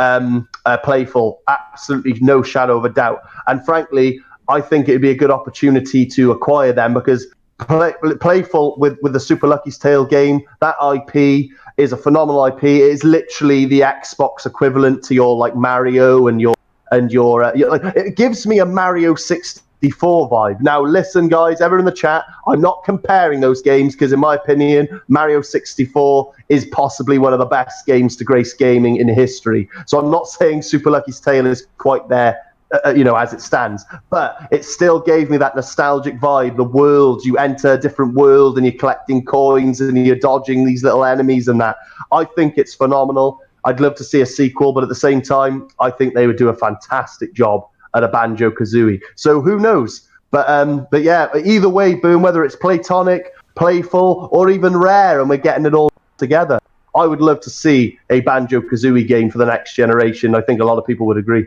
Playful. Absolutely no shadow of a doubt. And frankly, I think it'd be a good opportunity to acquire them because Playful with the Super Lucky's Tale game, that IP is a phenomenal IP. It is literally the Xbox equivalent to your like Mario and your it gives me a Mario 64 vibe. Now listen, guys, everyone in the chat, I'm not comparing those games because in my opinion, Mario 64 is possibly one of the best games to grace gaming in history. So I'm not saying Super Lucky's Tale is quite there as it stands. But it still gave me that nostalgic vibe. The world, you enter a different world and you're collecting coins and you're dodging these little enemies and that. I think it's phenomenal. I'd love to see a sequel, but at the same time, I think they would do a fantastic job at a Banjo-Kazooie. So who knows? But yeah, either way, Boom, whether it's platonic, playful, or even rare, and we're getting it all together, I would love to see a Banjo-Kazooie game for the next generation. I think a lot of people would agree.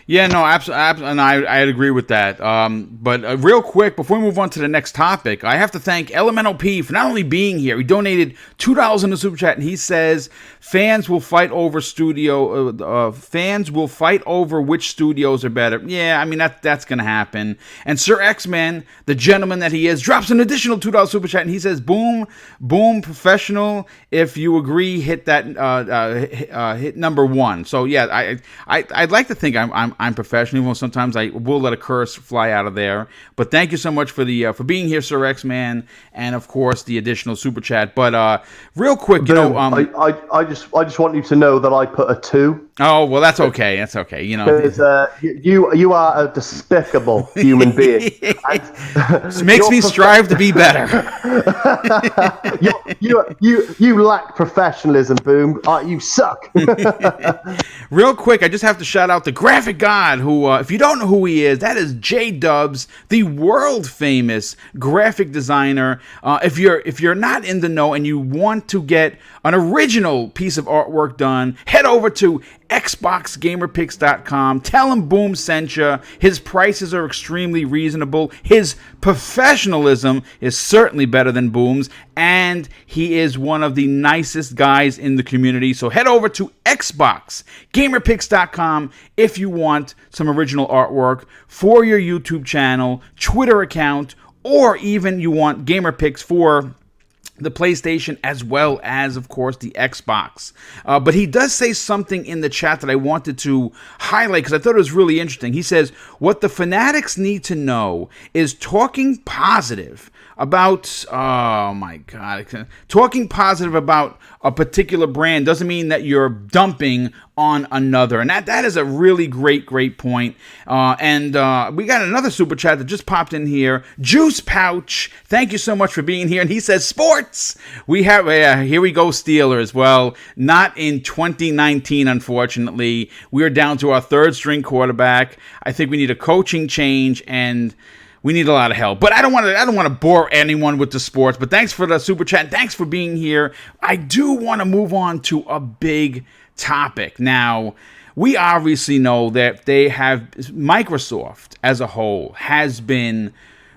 Yeah, no, absolutely, and I'd agree with that. But real quick, before we move on to the next topic, I have to thank Elemental P for not only being here, he donated $2 in the super chat, and he says fans will fight over which studios are better. Yeah, I mean that's gonna happen. And Sir X-Man, the gentleman that he is, drops an additional $2 super chat, and he says, "Boom, professional. If you agree, hit that hit number 1." So yeah, I'd like to think I'm professional, even though sometimes I will let a curse fly out of there. But thank you so much for the for being here, Sir X-Man, and of course the additional super chat. But real quick, I just want you to know that I put a 2. Oh well, that's okay. That's okay. Because you are a despicable human being. It makes me strive to be better. you lack professionalism, Boom. You suck. Real quick, I just have to shout out the Graphic God, who, if you don't know who he is, that is J-Dubs, the world famous graphic designer. If you're not in the know and you want to get an original piece of artwork done, head over to xboxgamerpicks.com. Tell him Boom sent you. His prices are extremely reasonable. His professionalism is certainly better than Boom's, and he is one of the nicest guys in the community. So head over to xboxgamerpicks.com if you want some original artwork for your YouTube channel, Twitter account, or even you want gamer picks for the PlayStation as well as, of course, the Xbox. But he does say something in the chat that I wanted to highlight because I thought it was really interesting. He says, what the fanatics need to know is talking positive about, talking positive about a particular brand doesn't mean that you're dumping on another. And that is a really great point. And we got another super chat that just popped in here. Juice Pouch, thank you so much for being here. And he says, sports. We have, here we go, Steelers. Well, not in 2019, unfortunately. We're down to our third string quarterback. I think we need a coaching change, and we need a lot of help. But I don't want to bore anyone with the sports. But thanks for the super chat. Thanks for being here. I do want to move on to a big topic. Now, we obviously know that Microsoft as a whole has been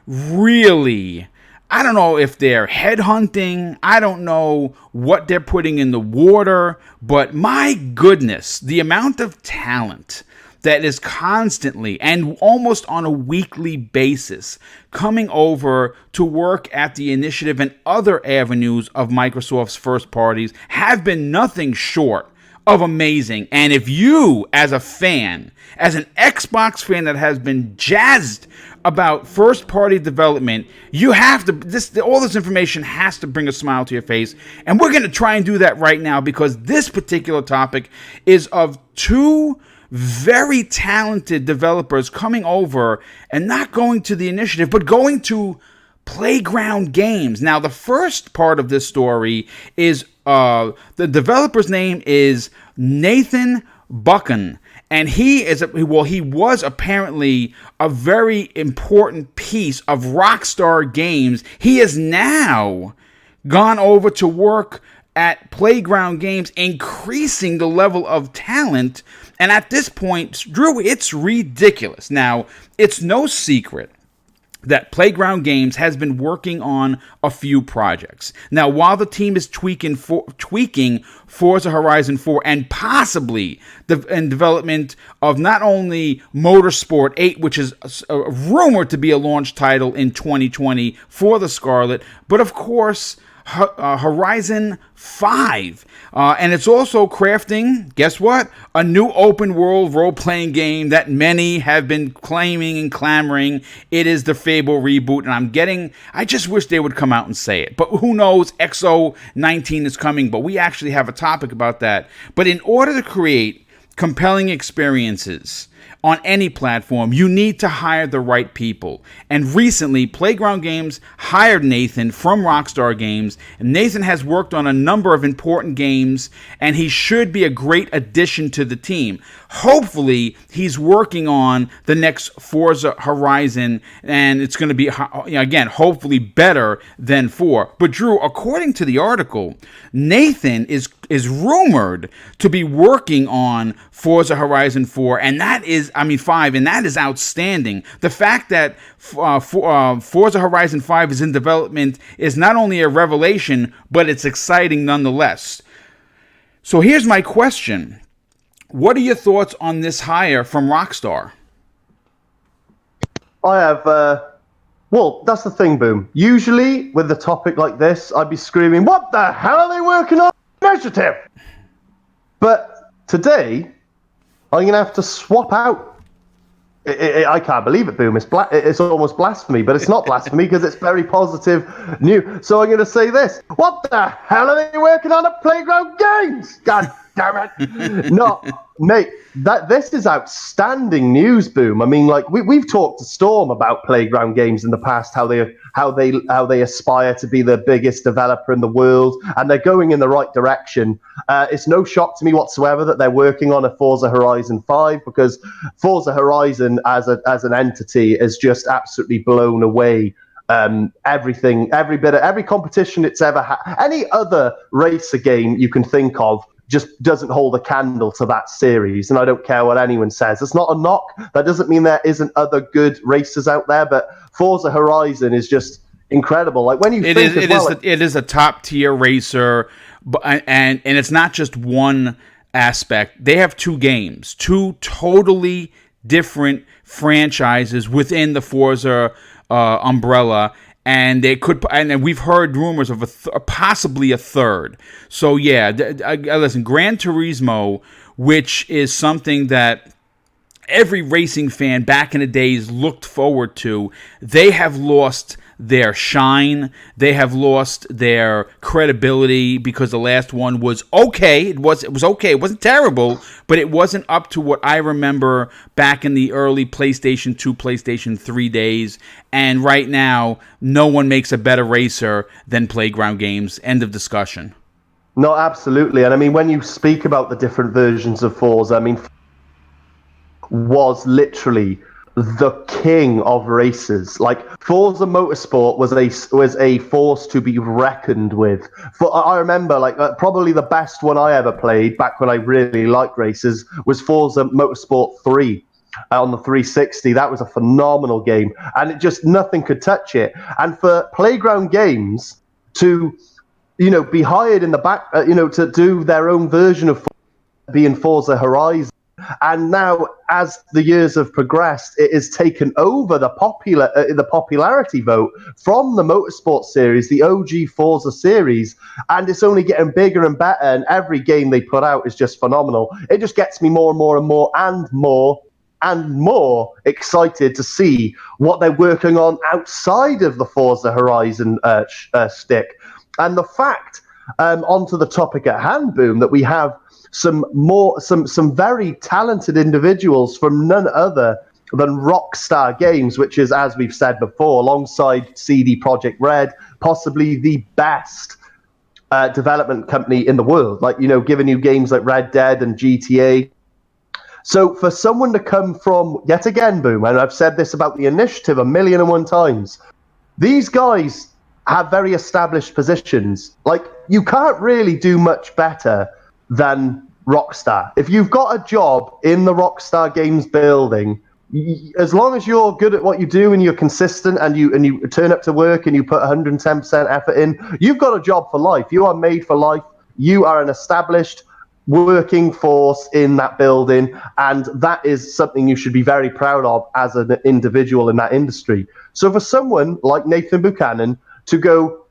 really, I don't know if they're headhunting. I don't know what they're putting in the water. But my goodness, the amount of talent that is constantly and almost on a weekly basis coming over to work at the initiative and other avenues of Microsoft's first parties have been nothing short of amazing. And if you, as a fan, as an Xbox fan that has been jazzed about first-party development, you have to, all this information has to bring a smile to your face. And we're going to try and do that right now because this particular topic is of two very talented developers coming over and not going to the initiative, but going to Playground Games. Now, the first part of this story is the developer's name is Nathan Buchan, and he was apparently a very important piece of Rockstar Games. He has now gone over to work at Playground Games, increasing the level of talent. And at this point, Drew, it's ridiculous. Now, it's no secret that Playground Games has been working on a few projects. Now, while the team is tweaking Forza Horizon 4 and possibly in development of not only Motorsport 8, which is rumored to be a launch title in 2020 for the Scarlet, but of course, Horizon 5. And it's also crafting, guess what? A new open world role-playing game that many have been claiming and clamoring. It is the Fable reboot, and I just wish they would come out and say it. But who knows? X019 is coming, but we actually have a topic about that. But in order to create compelling experiences on any platform, you need to hire the right people. And recently, Playground Games hired Nathan from Rockstar Games. And Nathan has worked on a number of important games, and he should be a great addition to the team. Hopefully, he's working on the next Forza Horizon, and it's going to be, again, hopefully better than 4. But Drew, according to the article, Nathan is rumored to be working on Forza Horizon 4, and that is, 5, and that is outstanding. The fact that Forza Horizon 5 is in development is not only a revelation, but it's exciting nonetheless. So here's my question. What are your thoughts on this hire from Rockstar? I have, well, that's the thing, Boom. Usually, with a topic like this, I'd be screaming, what the hell are they working on? Initiative! But today, I'm going to have to swap out. I can't believe it, Boom. It's almost blasphemy, but it's not blasphemy because it's very positive news. So I'm going to say this. What the hell are they working on at Playground Games? God damn it. No, mate, this is outstanding news, Boom. I mean, like we've talked to Storm about Playground Games in the past, how they aspire to be the biggest developer in the world, and they're going in the right direction. It's no shock to me whatsoever that they're working on a Forza Horizon 5, because Forza Horizon as an entity is just absolutely blown away. Everything, every competition it's ever had, any other racer game you can think of just doesn't hold a candle to that series, and I don't care what anyone says. It's not a knock. That doesn't mean there isn't other good racers out there, but Forza Horizon is just incredible. Like when you it is a top tier racer, and it's not just one aspect. They have 2 games, 2 totally different franchises within the Forza umbrella. And they could, and we've heard rumors of possibly a third. So yeah, listen, Gran Turismo, which is something that every racing fan back in the days looked forward to, they have lost their shine. They have lost their credibility because the last one was okay. It was okay. It wasn't terrible, but it wasn't up to what I remember back in the early PlayStation 2, PlayStation 3 days. And right now, no one makes a better racer than Playground Games. End of discussion. No, absolutely. And I mean, when you speak about the different versions of Forza, I mean, was literally the king of races. Like Forza Motorsport was a force to be reckoned with. I remember probably the best one I ever played back when I really liked races was Forza Motorsport 3 on the 360. That was a phenomenal game, and it just nothing could touch it. And for Playground Games to be hired in the back to do their own version of being Forza Horizon. And now, as the years have progressed, it has taken over the popularity vote from the Motorsport series, the OG Forza series, and it's only getting bigger and better. And every game they put out is just phenomenal. It just gets me more and more and more and more and more excited to see what they're working on outside of the Forza Horizon stick. And the fact, onto the topic at hand, Boom, that we have some very talented individuals from none other than Rockstar Games, which is, as we've said before, alongside CD Projekt Red, possibly the best development company in the world. Giving you games like Red Dead and GTA. So for someone to come from, yet again, Boom, and I've said this about the initiative 1,000,001 times, these guys have very established positions. You can't really do much better than Rockstar. If you've got a job in the Rockstar Games building, as long as you're good at what you do and you're consistent and you turn up to work and you put 110% effort in, you've got a job for life. You are made for life. You are an established working force in that building, and that is something you should be very proud of as an individual in that industry. So for someone like Nathan Buchanan to go,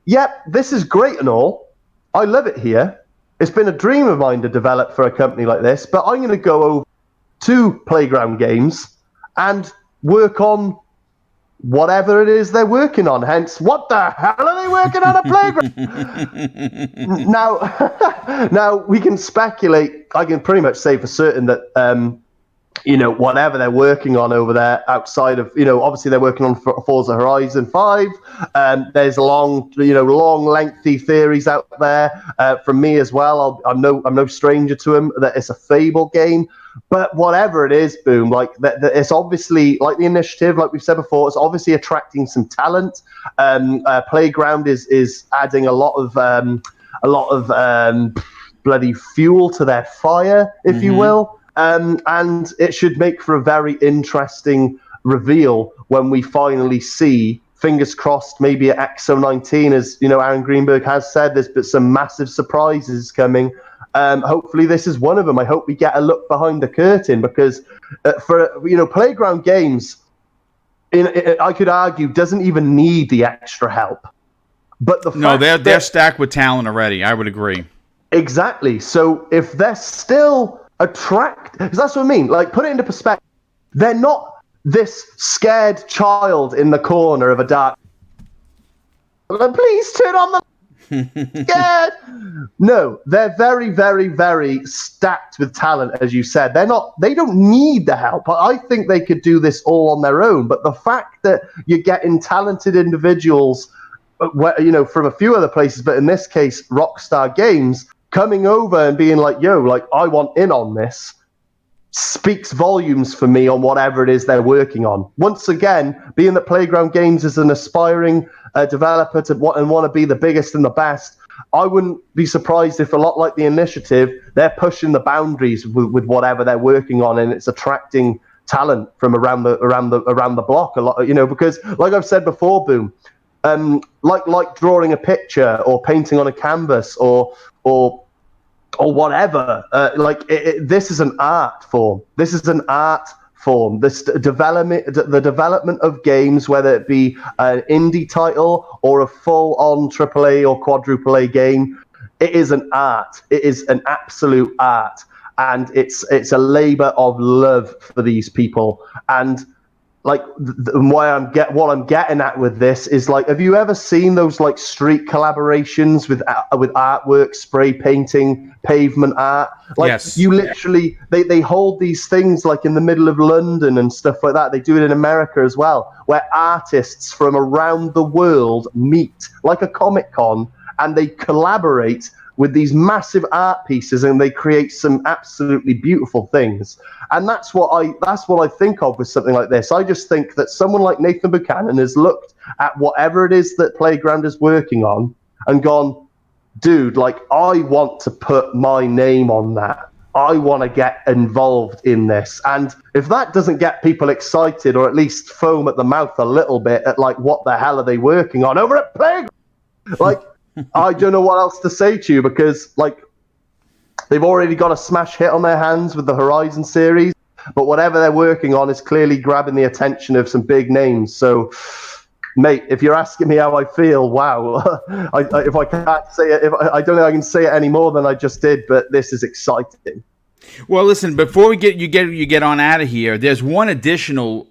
yep, this is great and all, I love it here, it's been a dream of mine to develop for a company like this, but I'm going to go over to Playground Games and work on whatever it is they're working on. Hence, what the hell are they working on a Playground? Now we can speculate. I can pretty much say for certain that whatever they're working on over there outside of, obviously they're working on Forza Horizon 5. There's long, lengthy theories out there from me as well. I'm no stranger to them, that it's a Fable game. But whatever it is, Boom, like it's obviously, like the initiative, like we've said before, it's obviously attracting some talent. Playground is adding a lot of bloody fuel to their fire, if you will. And it should make for a very interesting reveal when we finally see, fingers crossed, maybe at X019, as Aaron Greenberg has said, there's some massive surprises coming. Hopefully this is one of them. I hope we get a look behind the curtain, because for Playground Games, I could argue, doesn't even need the extra help. But they're stacked with talent already. I would agree. Exactly. So if they're still because that's what I mean. Like, put it into perspective. They're not this scared child in the corner of a dark. Please turn on the scared. No, they're very, very, very stacked with talent, as you said. They don't need the help. I think they could do this all on their own. But the fact that you're getting talented individuals, from a few other places, but in this case, Rockstar Games, coming over and being like, yo, like, I want in on this, speaks volumes for me on whatever it is they're working on. Once again, being that Playground Games is an aspiring developer and want to be the biggest and the best, I wouldn't be surprised if, a lot like the initiative, they're pushing the boundaries with whatever they're working on, and it's attracting talent from around the block a lot. Because, like I've said before, Boom, like drawing a picture or painting on a canvas or whatever. This is an art form. The development of games, whether it be an indie title or a full-on AAA or quadruple A game, it is an art. It is an absolute art, and it's a labor of love for these people. And like, what I'm getting at with this is, like, have you ever seen those like street collaborations with artwork, spray painting, pavement art? Like, yes. You literally, they hold these things like in the middle of London and stuff like that. They do it in America as well, where artists from around the world meet, like a Comic-Con, and they collaborate with these massive art pieces, and they create some absolutely beautiful things. And that's what I think of with something like this. I just think that someone like Nathan Buchanan has looked at whatever it is that Playground is working on and gone, dude, like, I want to put my name on that. I want to get involved in this. And if that doesn't get people excited, or at least foam at the mouth a little bit at, like, what the hell are they working on over at Playground? Like, I don't know what else to say to you, because, like, they've already got a smash hit on their hands with the Horizon series, but whatever they're working on is clearly grabbing the attention of some big names. So, mate, if you're asking me how I feel, wow. If I can't say it, I don't think I can say it any more than I just did, but this is exciting. Well, listen, before we get on out of here, there's one additional.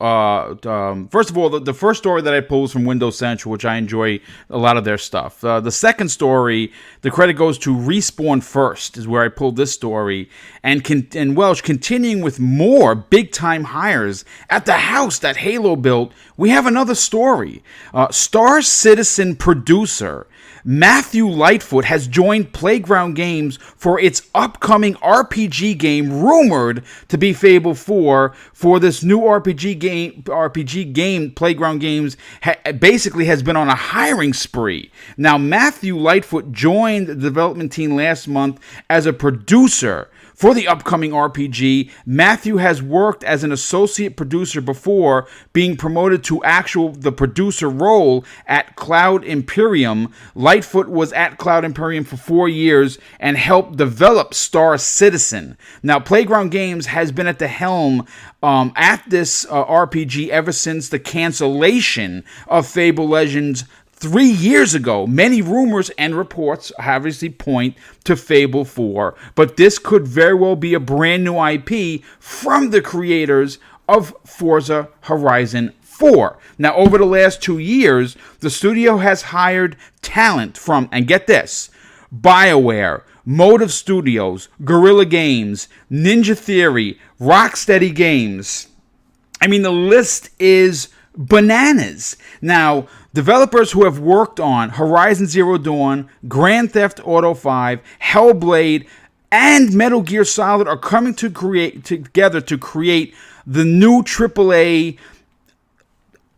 First of all, the first story that I pulled was from Windows Central, which I enjoy a lot of their stuff. The second story, the credit goes to Respawn First, is where I pulled this story, and Welsh continuing with more big time hires at the house that Halo built. We have another story. Star Citizen producer Matthew Lightfoot has joined Playground Games for its upcoming RPG game, rumored to be Fable 4. For this new RPG game, Playground Games basically has been on a hiring spree. Now, Matthew Lightfoot joined the development team last month as a producer for the upcoming RPG. Matthew has worked as an associate producer before being promoted to the producer role at Cloud Imperium. Lightfoot was at Cloud Imperium for 4 years and helped develop Star Citizen. Now, Playground Games has been at the helm at this RPG ever since the cancellation of Fable Legends 3 years ago. Many rumors and reports obviously point to Fable 4, but this could very well be a brand new IP from the creators of Forza Horizon 4. Now, over the last 2 years, the studio has hired talent from, and get this, BioWare, Motive Studios, Guerrilla Games, Ninja Theory, Rocksteady Games. I mean, the list is bananas. Now, developers who have worked on Horizon Zero Dawn, Grand Theft Auto 5, Hellblade, and Metal Gear Solid are coming together to create the new AAA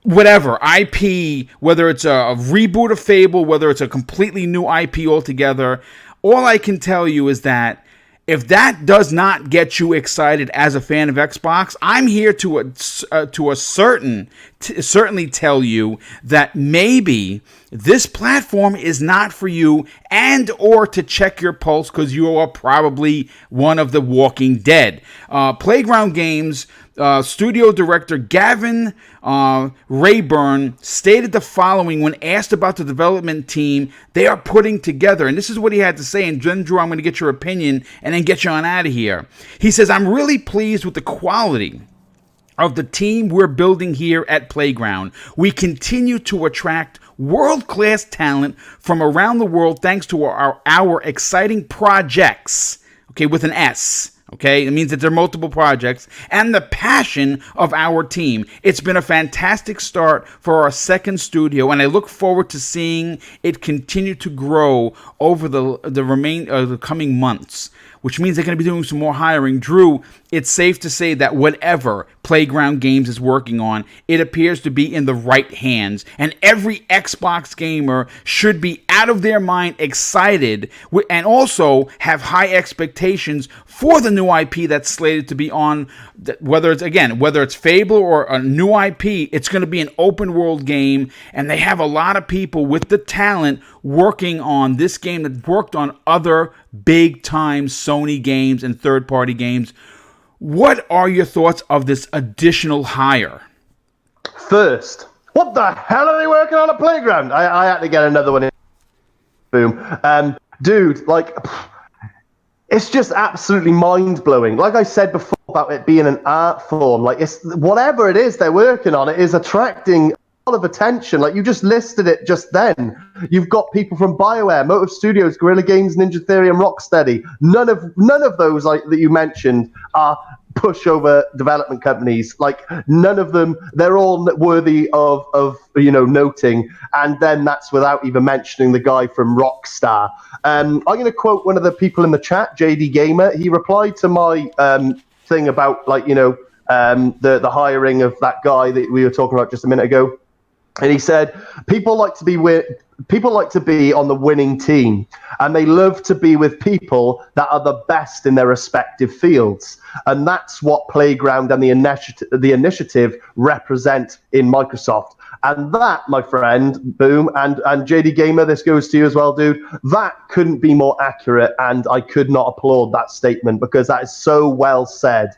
whatever IP, whether it's a reboot of Fable, whether it's a completely new IP altogether. All I can tell you is that if that does not get you excited as a fan of Xbox, I'm here to certainly tell you that maybe this platform is not for you, and or to check your pulse because you are probably one of the Walking Dead. Playground Games studio director Gavin Rayburn stated the following when asked about the development team they are putting together. And this is what he had to say. And then, Drew, I'm going to get your opinion and then get you on out of here. He says, I'm really pleased with the quality of the team we're building here at Playground. We continue to attract world-class talent from around the world thanks to our exciting projects, okay, with an S. Okay, it means that there are multiple projects, and the passion of our team. It's been a fantastic start for our second studio, and I look forward to seeing it continue to grow over the coming months, which means they're going to be doing some more hiring. Drew, it's safe to say that whatever Playground Games is working on, it appears to be in the right hands, and every Xbox gamer should be out of their mind excited and also have high expectations for the new IP that's slated to be on, whether it's Fable or a new IP. It's going to be an open world game, and they have a lot of people with the talent working on this game that worked on other big time Sony games and third party games. What are your thoughts of this additional hire? First, what the hell are they working on a Playground? I had to get another one in. Boom. Dude, like, it's just absolutely mind-blowing. Like I said before about it being an art form, like, it's whatever it is they're working on, it is attracting a lot of attention. Like, you just listed it just then. You've got people from BioWare, Motive Studios, Guerrilla Games, Ninja Theory, and Rocksteady. None of those, like, that you mentioned are pushover development companies. Like, none of them, they're all worthy of noting. And then that's without even mentioning the guy from Rockstar. I'm going to quote one of the people in the chat, JD Gamer. He replied to my thing about, like, the hiring of that guy that we were talking about just a minute ago. And he said, people like to be on the winning team, and they love to be with people that are the best in their respective fields. And that's what Playground and the initiative represent in Microsoft. And that, my friend, Boom, and JD Gamer, this goes to you as well, dude, that couldn't be more accurate, and I could not applaud that statement because that is so well said.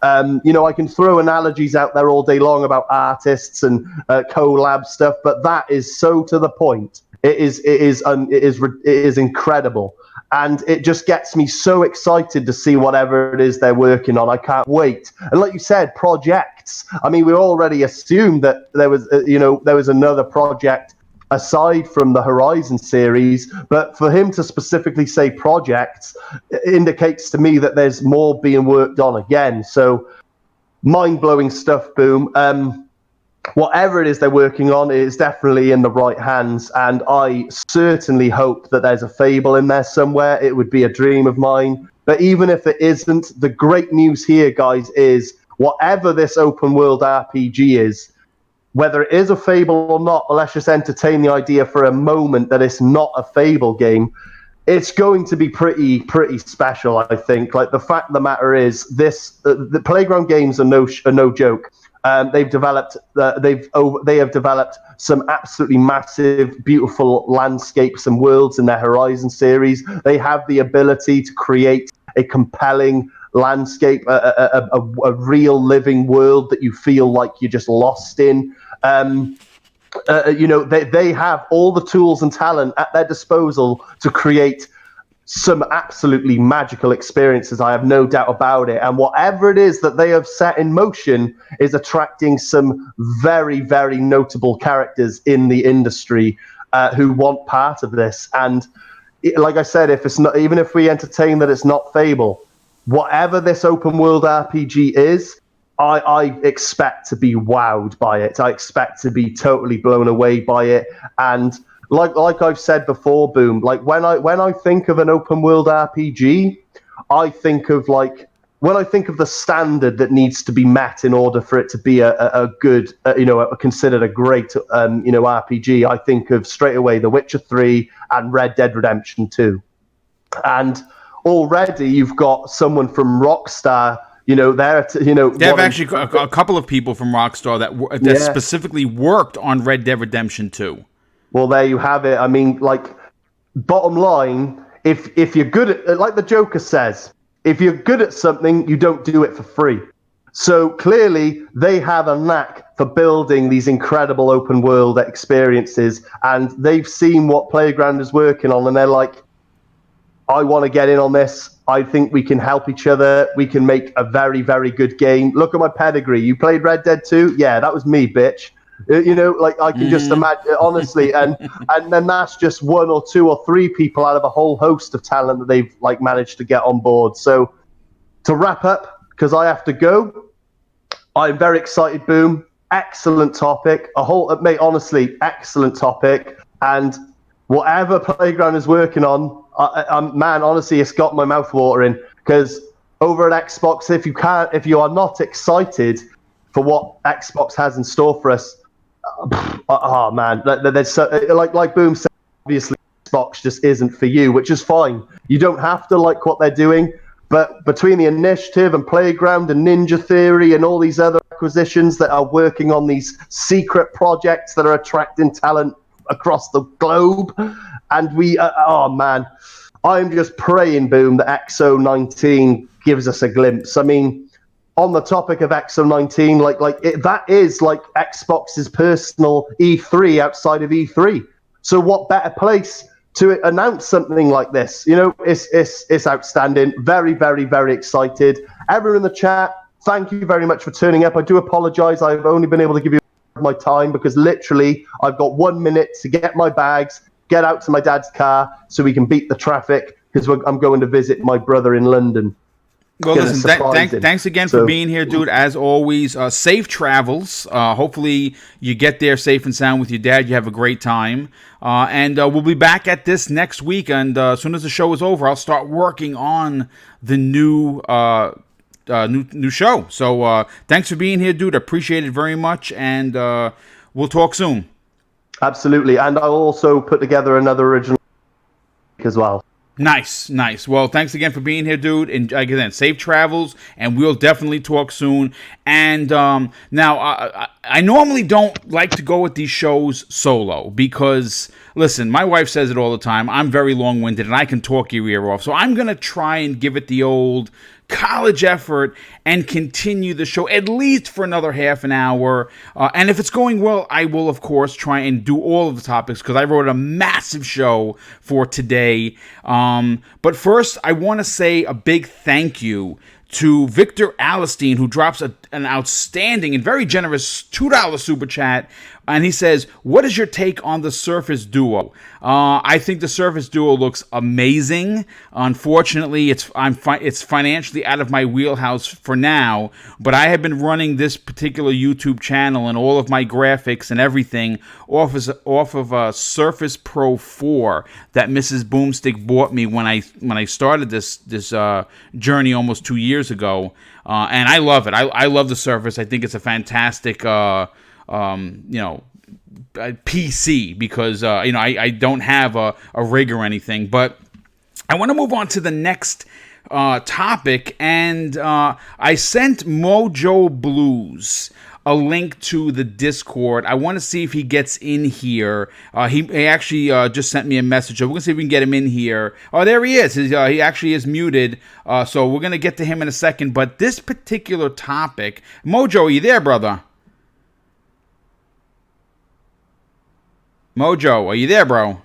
I can throw analogies out there all day long about artists and collab stuff, but that is so to the point. It is incredible, and it just gets me so excited to see whatever it is they're working on. I can't wait. And like you said, projects. I mean, we already assumed that there was another project aside from the Horizon series, but for him to specifically say projects indicates to me that there's more being worked on again. So mind-blowing stuff, Boom. Whatever it is they're working on is definitely in the right hands, and I certainly hope that there's a Fable in there somewhere. It would be a dream of mine. But even if it isn't, the great news here, guys, is whatever this open world RPG is, whether it is a Fable or not, let's just entertain the idea for a moment that it's not a Fable game. It's going to be pretty special, I think. Like, the fact of the matter is, the Playground games are no joke. They have developed some absolutely massive, beautiful landscapes and worlds in their Horizon series. They have the ability to create a compelling landscape, a real living world that you feel like you're just lost in. They have all the tools and talent at their disposal to create some absolutely magical experiences. I have no doubt about it. And whatever it is that they have set in motion is attracting some very, very notable characters in the industry who want part of this. And like I said, if it's not, even if we entertain that it's not Fable, whatever this open world RPG is, I expect to be wowed by it. I expect to be totally blown away by it. And like I've said before, Boom, like when I think of an open world RPG, I think of like, when I think of the standard that needs to be met in order for it to be a good, considered a great, RPG, I think of straight away The Witcher 3 and Red Dead Redemption 2. And already you've got someone from Rockstar, they have actually a couple of people from Rockstar that specifically worked on Red Dead Redemption 2. Well, there you have it. I mean, like, bottom line, if you're good at, like the Joker says, if you're good at something, you don't do it for free. So clearly, they have a knack for building these incredible open world experiences, and they've seen what Playground is working on, and they're like, I want to get in on this. I think we can help each other. We can make a very, very good game. Look at my pedigree. You played Red Dead 2? Yeah, that was me, bitch. Like I can just imagine, honestly, and then that's just one or two or three people out of a whole host of talent that they've like managed to get on board. So to wrap up, because I have to go, I'm very excited, Boom. Excellent topic. Mate, honestly, excellent topic. And whatever Playground is working on, man, honestly, it's got my mouth watering, because over at Xbox, if you are not excited for what Xbox has in store for us, oh man, there's so, like Boom said, obviously Xbox just isn't for you, which is fine. You don't have to like what they're doing, but between the Initiative and Playground and Ninja Theory and all these other acquisitions that are working on these secret projects that are attracting talent across the globe, and oh man, I'm just praying, Boom, that X019 gives us a glimpse. I mean, on the topic of X019, that is like Xbox's personal E3 outside of E3. So what better place to announce something like this? It's outstanding. Very, very, very excited. Everyone in the chat, thank you very much for turning up. I do apologize. I've only been able to give you my time because literally I've got 1 minute to get my bags, get out to my dad's car so we can beat the traffic, because I'm going to visit my brother in London. Well, listen, thanks again for being here, dude. As always, safe travels. Hopefully you get there safe and sound with your dad. You have a great time. And we'll be back at this next week. And as soon as the show is over, I'll start working on the new show. So thanks for being here, dude. I appreciate it very much. And we'll talk soon. Absolutely. And I'll also put together another original as well. Nice. Well, thanks again for being here, dude. And again, safe travels, and we'll definitely talk soon. And now, I normally don't like to go with these shows solo because, listen, my wife says it all the time. I'm very long-winded, and I can talk your ear off. So I'm going to try and give it the old college effort and continue the show at least for another half an hour. And if it's going well, I will, of course, try and do all of the topics because I wrote a massive show for today. But first, I want to say a big thank you to Victor Alistine, who drops an outstanding and very generous $2 super chat. And he says, what is your take on the Surface Duo? I think the Surface Duo looks amazing. Unfortunately, it's financially out of my wheelhouse for now, but I have been running this particular YouTube channel and all of my graphics and everything off of a Surface Pro 4 that Mrs. BoomStick bought me when I started this journey almost 2 years ago. And I love it. I love the Surface. I think it's a fantastic PC because I don't have a rig or anything. But I want to move on to the next topic, and I sent Mojo Blues a link to the Discord. I want to see if he gets in here. He actually just sent me a message. So we're going to see if we can get him in here. Oh, there he is. He actually is muted. So we're going to get to him in a second. But this particular topic, Mojo, are you there, brother? Mojo, are you there, bro?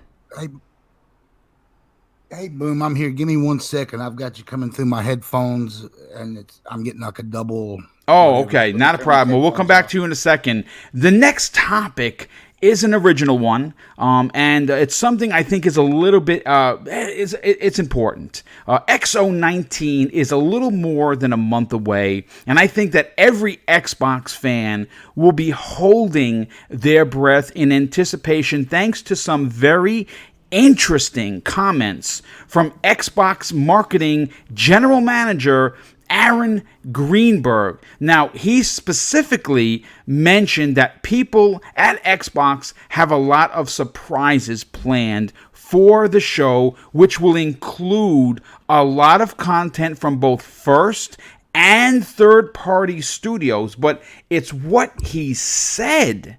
Hey, Boom, I'm here. Give me 1 second. I've got you coming through my headphones, and I'm getting like a double. Oh, okay. Not a problem. Well, we'll come back to you in a second. The next topic is an original one, and it's something I think is a little bit, it's important. X019 is a little more than a month away, and I think that every Xbox fan will be holding their breath in anticipation thanks to some very interesting comments from Xbox marketing general manager Aaron Greenberg. Now, he specifically mentioned that people at Xbox have a lot of surprises planned for the show, which will include a lot of content from both first and third-party studios. But it's what he said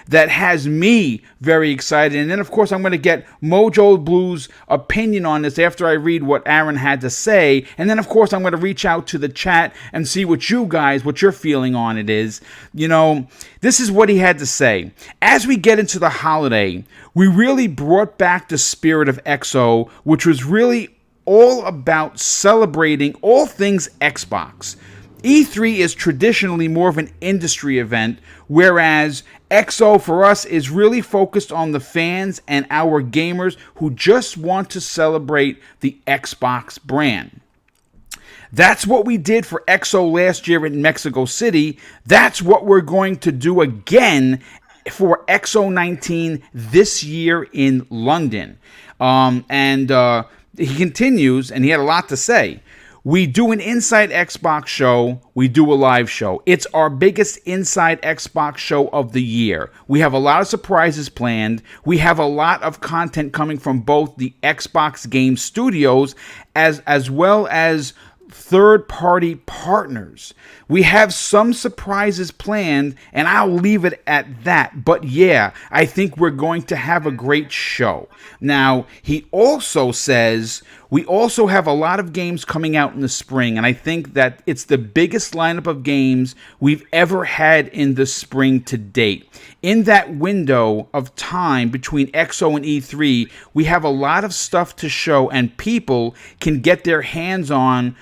that has me very excited. And then, of course, I'm going to get Mojo Blue's opinion on this after I read what Aaron had to say. And then, of course, I'm going to reach out to the chat and see what you guys, what your feeling on it is. You know, this is what he had to say. As we get into the holiday, we really brought back the spirit of XO, which was really all about celebrating all things Xbox. E3 is traditionally more of an industry event, whereas XO for us is really focused on the fans and our gamers who just want to celebrate the Xbox brand. That's what we did for XO last year in Mexico City. That's what we're going to do again for X019 this year in London. He continues, and he had a lot to say. We do an Inside Xbox show. We do a live show. It's our biggest Inside Xbox show of the year. We have a lot of surprises planned. We have a lot of content coming from both the Xbox game studios as well as third-party partners. We have some surprises planned, and I'll leave it at that. But yeah, I think we're going to have a great show. Now, he also says we also have a lot of games coming out in the spring, and I think that it's the biggest lineup of games we've ever had in the spring to date. In that window of time between XO and E3, we have a lot of stuff to show, and people can get their hands-on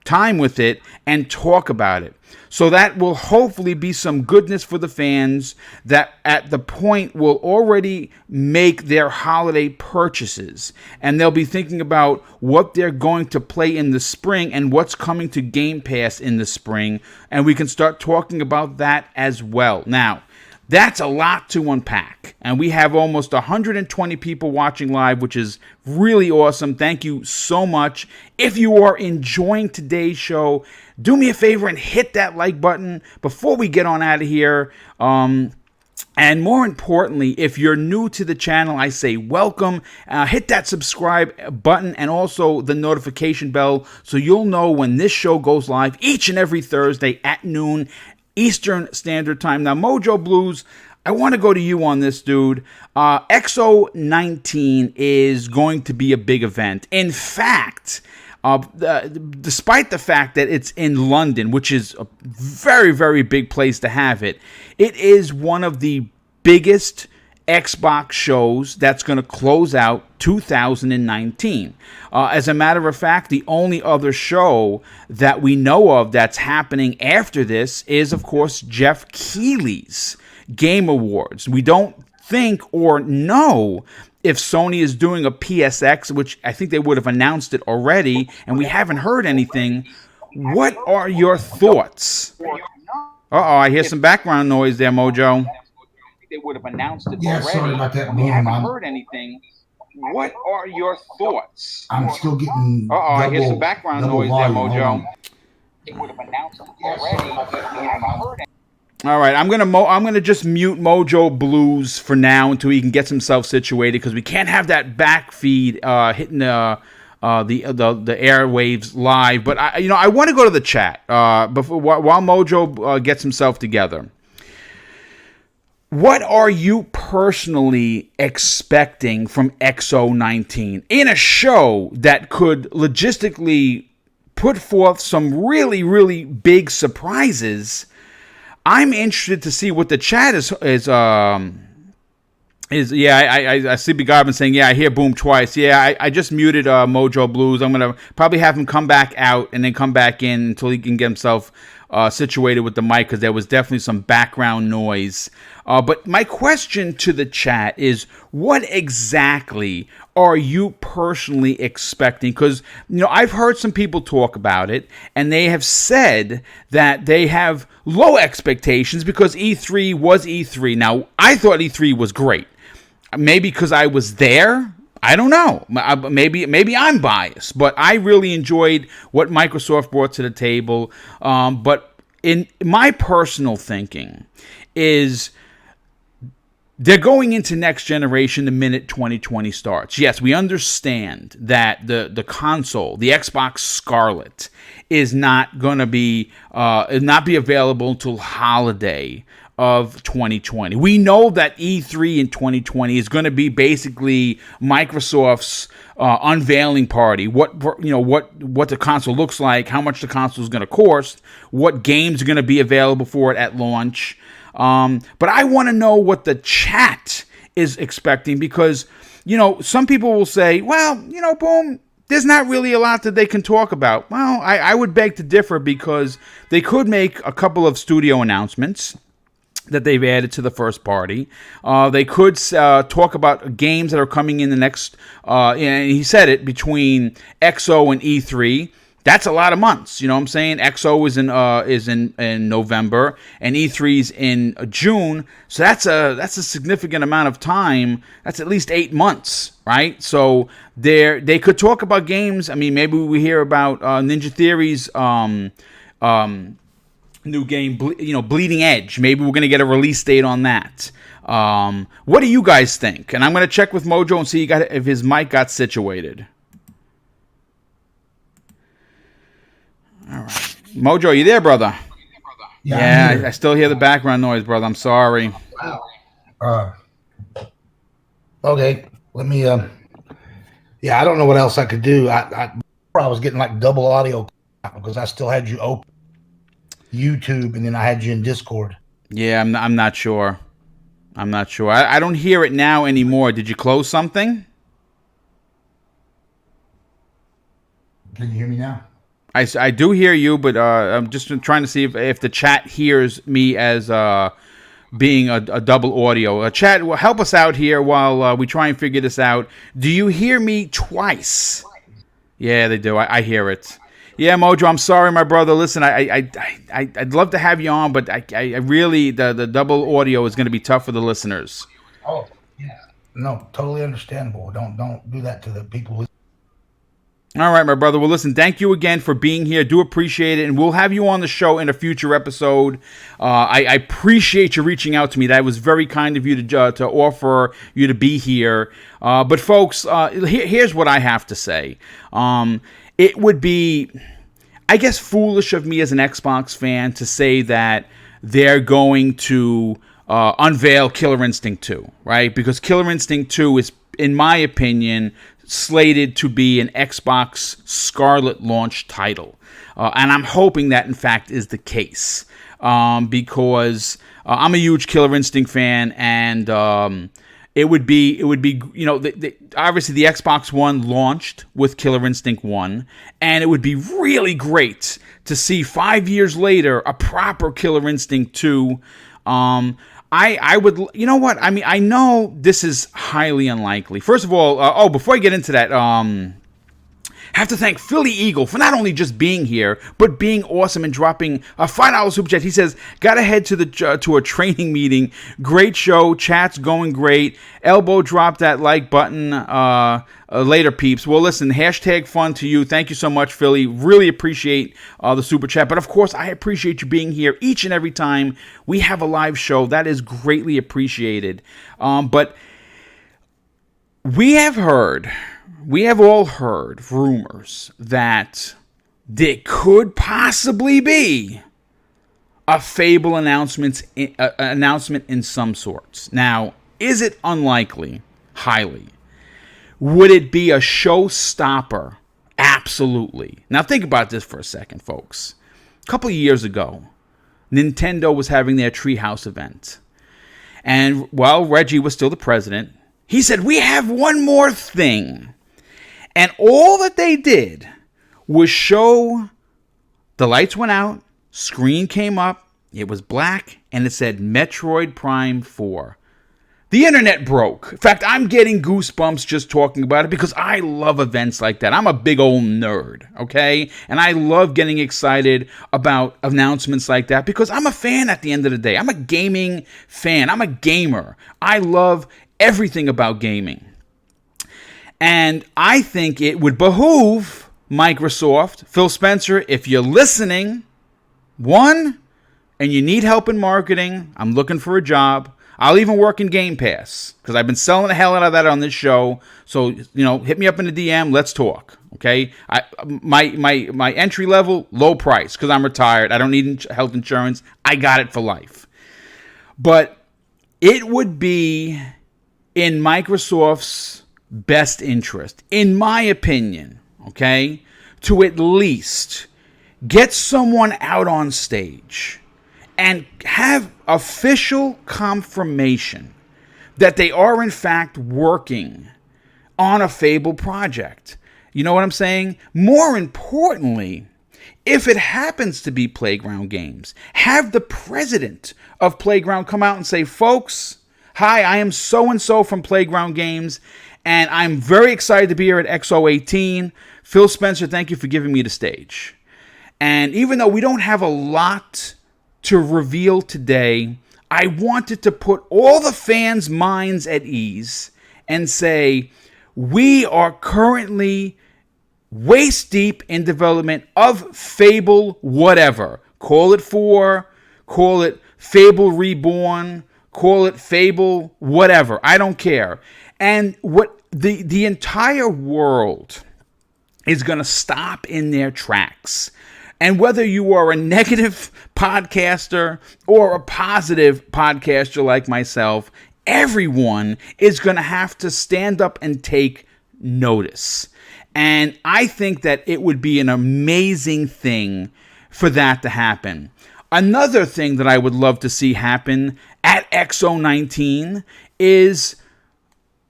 time with it and talk about it. So that will hopefully be some goodness for the fans that at the point will already make their holiday purchases. And they'll be thinking about what they're going to play in the spring and what's coming to Game Pass in the spring. And we can start talking about that as well. Now, that's a lot to unpack. And we have almost 120 people watching live, which is really awesome. Thank you so much. If you are enjoying today's show, do me a favor and hit that like button before we get on out of here. And more importantly, if you're new to the channel, I say welcome. Hit that subscribe button and also the notification bell so you'll know when this show goes live each and every Thursday at noon Eastern Standard Time. Now, Mojo Blues, I want to go to you on this, dude. X019 is going to be a big event. In fact, despite the fact that it's in London, which is a very, very big place to have it, it is one of the biggest Xbox shows that's going to close out 2019. As a matter of fact, the only other show that we know of that's happening after this is, of course, Jeff Keighley's Game Awards. We don't think or know if Sony is doing a PSX, which I think they would have announced it already, and we haven't heard anything. What are your thoughts? Uh-oh, I hear some background noise there, Mojo. They would have announced it already. Sorry about that. We haven't heard anything. What are your thoughts? I'm still getting. I hear some background noise there, Mojo. They would have announced it already. We haven't heard anything. All right, I'm gonna just mute Mojo Blues for now until he can get himself situated because we can't have that back feed hitting the airwaves live. But I want to go to the chat before while Mojo gets himself together. What are you personally expecting from X019 in a show that could logistically put forth some really, really big surprises? I'm interested to see what the chat is. I Sleepy Goblin saying, yeah, I hear Boom twice. Yeah, I just muted Mojo Blues. I'm going to probably have him come back out and then come back in until he can get himself situated with the mic because there was definitely some background noise. But my question to the chat is, what exactly are you personally expecting? Because, I've heard some people talk about it, and they have said that they have low expectations because E3 was E3. Now, I thought E3 was great. Maybe because I was there. I don't know. Maybe I'm biased, but I really enjoyed what Microsoft brought to the table. But in my personal thinking is they're going into next generation the minute 2020 starts. Yes, we understand that the console, the Xbox Scarlet, is not going to be available until holiday of 2020. We know that E3 in 2020 is going to be basically Microsoft's unveiling party. What the console looks like, how much the console is going to cost, what games are going to be available for it at launch. But I want to know what the chat is expecting, because some people will say, well, Boom, there's not really a lot that they can talk about. Well, I would beg to differ, because they could make a couple of studio announcements that they've added to the first party. They could talk about games that are coming in the next, and he said it, between XO and E3. That's a lot of months, you know what I'm saying? XO is in November, and E3's in June. So that's a significant amount of time. That's at least 8 months, right? So they could talk about games. I mean, maybe we hear about Ninja Theory's new game, Bleeding Edge. Maybe we're going to get a release date on that. What do you guys think? And I'm going to check with Mojo and see if his mic got situated. All right. Mojo, are you there, brother? Yeah, I still hear the background noise, brother. I'm sorry. Wow. Okay. Let me, yeah, I don't know what else I could do. I was getting like double audio because I still had you open YouTube, and then I had you in Discord. Yeah, I'm not sure. I don't hear it now anymore. Did you close something? Can you hear me now? I do hear you, but I'm just trying to see if the chat hears me as being a double audio. Chat, help us out here while we try and figure this out. Do you hear me twice? Yeah, they do. I hear it. Yeah, Mojo, I'm sorry, my brother. Listen, I'd love to have you on, but I really, the double audio is going to be tough for the listeners. Oh, yeah. No, totally understandable. Don't do that to the people who... All right, my brother. Well, listen, thank you again for being here. Do appreciate it, and we'll have you on the show in a future episode. I appreciate you reaching out to me. That was very kind of you to offer you to be here. But, folks, here's what I have to say. It would be, I guess, foolish of me as an Xbox fan to say that they're going to unveil Killer Instinct 2, right? Because Killer Instinct 2 is, in my opinion, slated to be an Xbox Scarlet launch title. And I'm hoping that, in fact, is the case. Because I'm a huge Killer Instinct fan, and it would be obviously the Xbox One launched with Killer Instinct 1, and it would be really great to see 5 years later a proper Killer Instinct 2. I would, you know what? I mean, I know this is highly unlikely. First of all, before I get into that, have to thank Philly Eagle for not only just being here, but being awesome and dropping a $5 super chat. He says, "Gotta head to a training meeting. Great show. Chat's going great. Elbow drop that like button later, peeps." Well, listen, hashtag fun to you. Thank you so much, Philly. Really appreciate the super chat. But of course, I appreciate you being here each and every time we have a live show. That is greatly appreciated. But we have all heard rumors that there could possibly be a Fable announcement in some sorts. Now, is it unlikely? Highly. Would it be a showstopper? Absolutely. Now, think about this for a second, folks. A couple of years ago, Nintendo was having their Treehouse event. And while Reggie was still the president, he said, "We have one more thing." And all that they did was show the lights went out, screen came up, It was black, and it said Metroid Prime 4. The internet broke. In fact, I'm getting goosebumps just talking about it because I love events like that. I'm a big old nerd, okay? And I love getting excited about announcements like that because I'm a fan at the end of the day. I'm a gaming fan. I'm a gamer. I love everything about gaming. And I think it would behoove Microsoft, Phil Spencer, if you're listening, one, and you need help in marketing, I'm looking for a job. I'll even work in Game Pass because I've been selling the hell out of that on this show. So, hit me up in the DM. Let's talk. Okay. My entry level, low price because I'm retired. I don't need health insurance. I got it for life. But it would be in Microsoft's best interest, in my opinion, okay, to at least get someone out on stage and have official confirmation that they are in fact working on a Fable project. You know what I'm saying? More importantly, if it happens to be Playground Games, have the president of Playground come out and say, folks, hi, I am so-and-so from Playground Games, and I'm very excited to be here at X019. Phil Spencer, thank you for giving me the stage. And even though we don't have a lot to reveal today, I wanted to put all the fans' minds at ease and say, we are currently waist deep in development of Fable whatever. Call it 4, call it Fable Reborn, call it Fable whatever. I don't care. And what the entire world is going to stop in their tracks. And whether you are a negative podcaster or a positive podcaster like myself, everyone is going to have to stand up and take notice. And I think that it would be an amazing thing for that to happen. Another thing that I would love to see happen at X019 is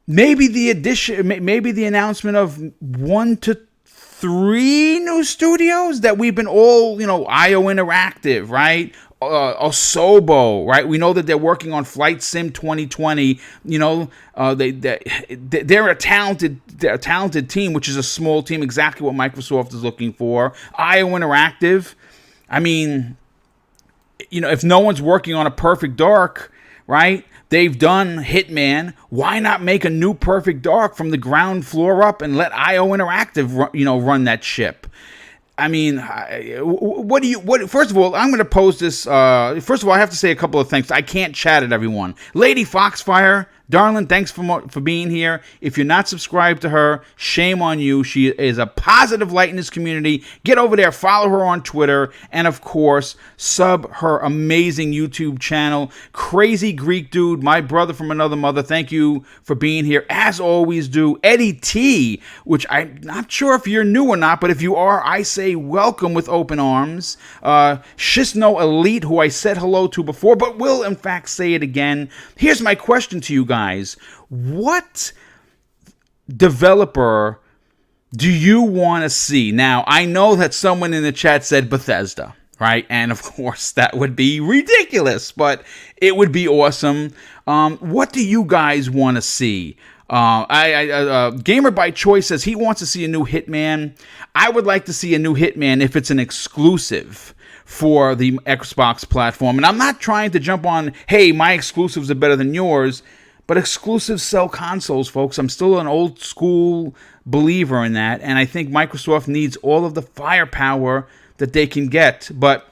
maybe the announcement of 1 to 3 new studios that we've been all, IO Interactive, right? Osobo, right? We know that they're working on Flight Sim 2020. They're a talented team, which is a small team, exactly what Microsoft is looking for. IO Interactive, I mean, if no one's working on a Perfect Dark, right? They've done Hitman. Why not make a new Perfect Dark from the ground floor up and let IO Interactive, run that ship? I mean, first of all, I'm going to pose this. First of all, I have to say a couple of things. I can't chat at everyone. Lady Foxfire, darling, thanks for being here. If you're not subscribed to her, shame on you. She is a positive light in this community. Get over there, follow her on Twitter, and of course, sub her amazing YouTube channel. Crazy Greek Dude, my brother from another mother, thank you for being here. As always do. Eddie T, which I'm not sure if you're new or not, but if you are, I say welcome with open arms. Shisno Elite, who I said hello to before, but will in fact say it again. Here's my question to you guys. What developer do you want to see? Now, I know that someone in the chat said Bethesda, right? And of course, that would be ridiculous, but it would be awesome. What do you guys want to see? Gamer by Choice says he wants to see a new Hitman. I would like to see a new Hitman if it's an exclusive for the Xbox platform. And I'm not trying to jump on, hey, my exclusives are better than yours, but exclusives sell consoles, folks. I'm still an old school believer in that, and I think Microsoft needs all of the firepower that they can get. But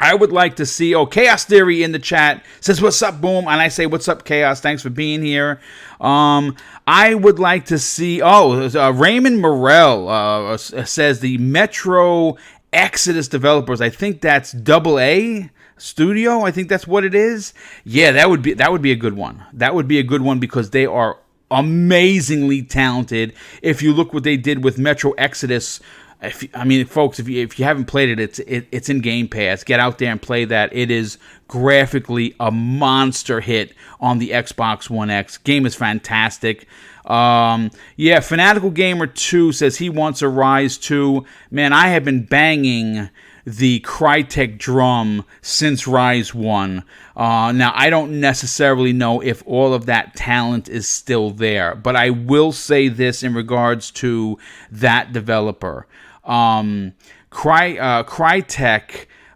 I would like to see, Chaos Theory in the chat says, what's up, Boom? And I say, what's up, Chaos? Thanks for being here. I would like to see, Raymond Morell says the Metro Exodus developers. I think that's AA Studio. I think that's what it is. Yeah, that would be a good one. That would be a good one because they are amazingly talented. If you look what they did with Metro Exodus, folks, if you haven't played it, it's in Game Pass. Get out there and play that. It is graphically a monster hit on the Xbox One X. Game is fantastic. Fanatical Gamer 2 says he wants a Rise 2. Man, I have been banging the Crytek drum since Rise 1. Now, I don't necessarily know if all of that talent is still there, but I will say this in regards to that developer. Crytek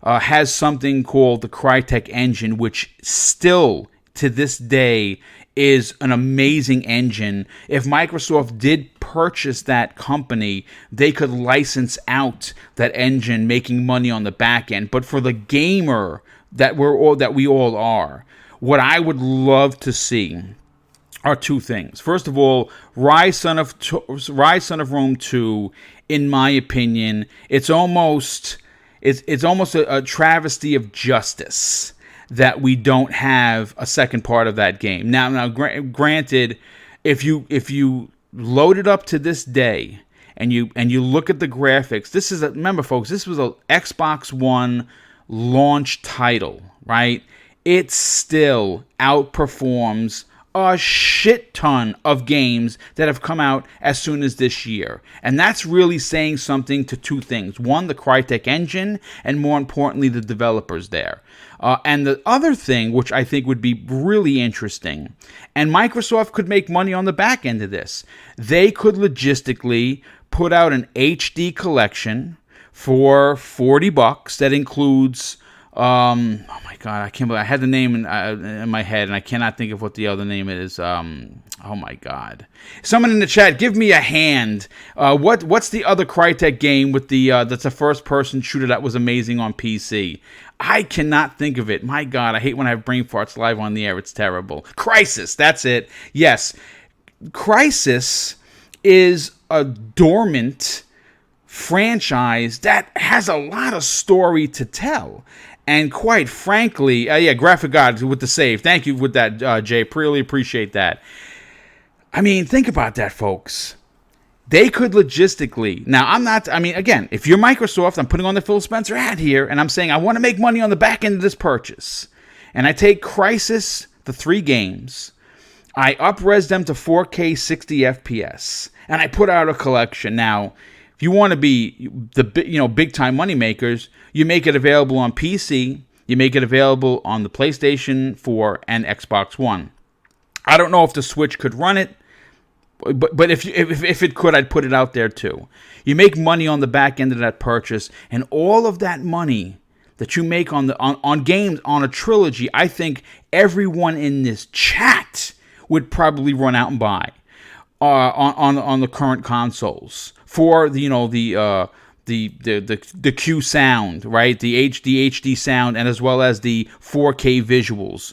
has something called the Crytek engine, which still, to this day, is an amazing engine. If Microsoft did purchase that company, they could license out that engine, making money on the back end. But for the gamer that we all are, what I would love to see are two things. First of all, Rise Son of Rome 2, in my opinion, it's almost a travesty of justice that we don't have a second part of that game. Now, granted, if you load it up to this day and you look at the graphics, remember, folks, this was a Xbox One launch title, right? It still outperforms a shit ton of games that have come out as soon as this year. And that's really saying something to two things. One, the Crytek engine, and more importantly, the developers there. And the other thing, which I think would be really interesting, and Microsoft could make money on the back end of this, they could logistically put out an HD collection for $40 that includes... oh my God, I can't believe I had the name in my head and I cannot think of what the other name is. Oh my God. Someone in the chat, give me a hand. What's the other Crytek game with that's a first person shooter that was amazing on PC? I cannot think of it. My God, I hate when I have brain farts live on the air. It's terrible. Crysis, that's it. Yes. Crysis is a dormant franchise that has a lot of story to tell. And quite frankly, Graphic God with the save. Thank you with that, Jay. Really appreciate that. I mean, think about that, folks. They could logistically... Now, again, if you're Microsoft, I'm putting on the Phil Spencer hat here, and I'm saying I want to make money on the back end of this purchase. And I take Crysis, the 3 games, I up-res them to 4K 60 FPS, and I put out a collection. Now, if you want to be the big-time money makers, you make it available on PC, you make it available on the PlayStation 4 and Xbox One. I don't know if the Switch could run it, but if it could, I'd put it out there too. You make money on the back end of that purchase, and all of that money that you make on games, on a trilogy, I think everyone in this chat would probably run out and buy on the current consoles for the Q sound, right? The HD sound, and as well as the 4K visuals.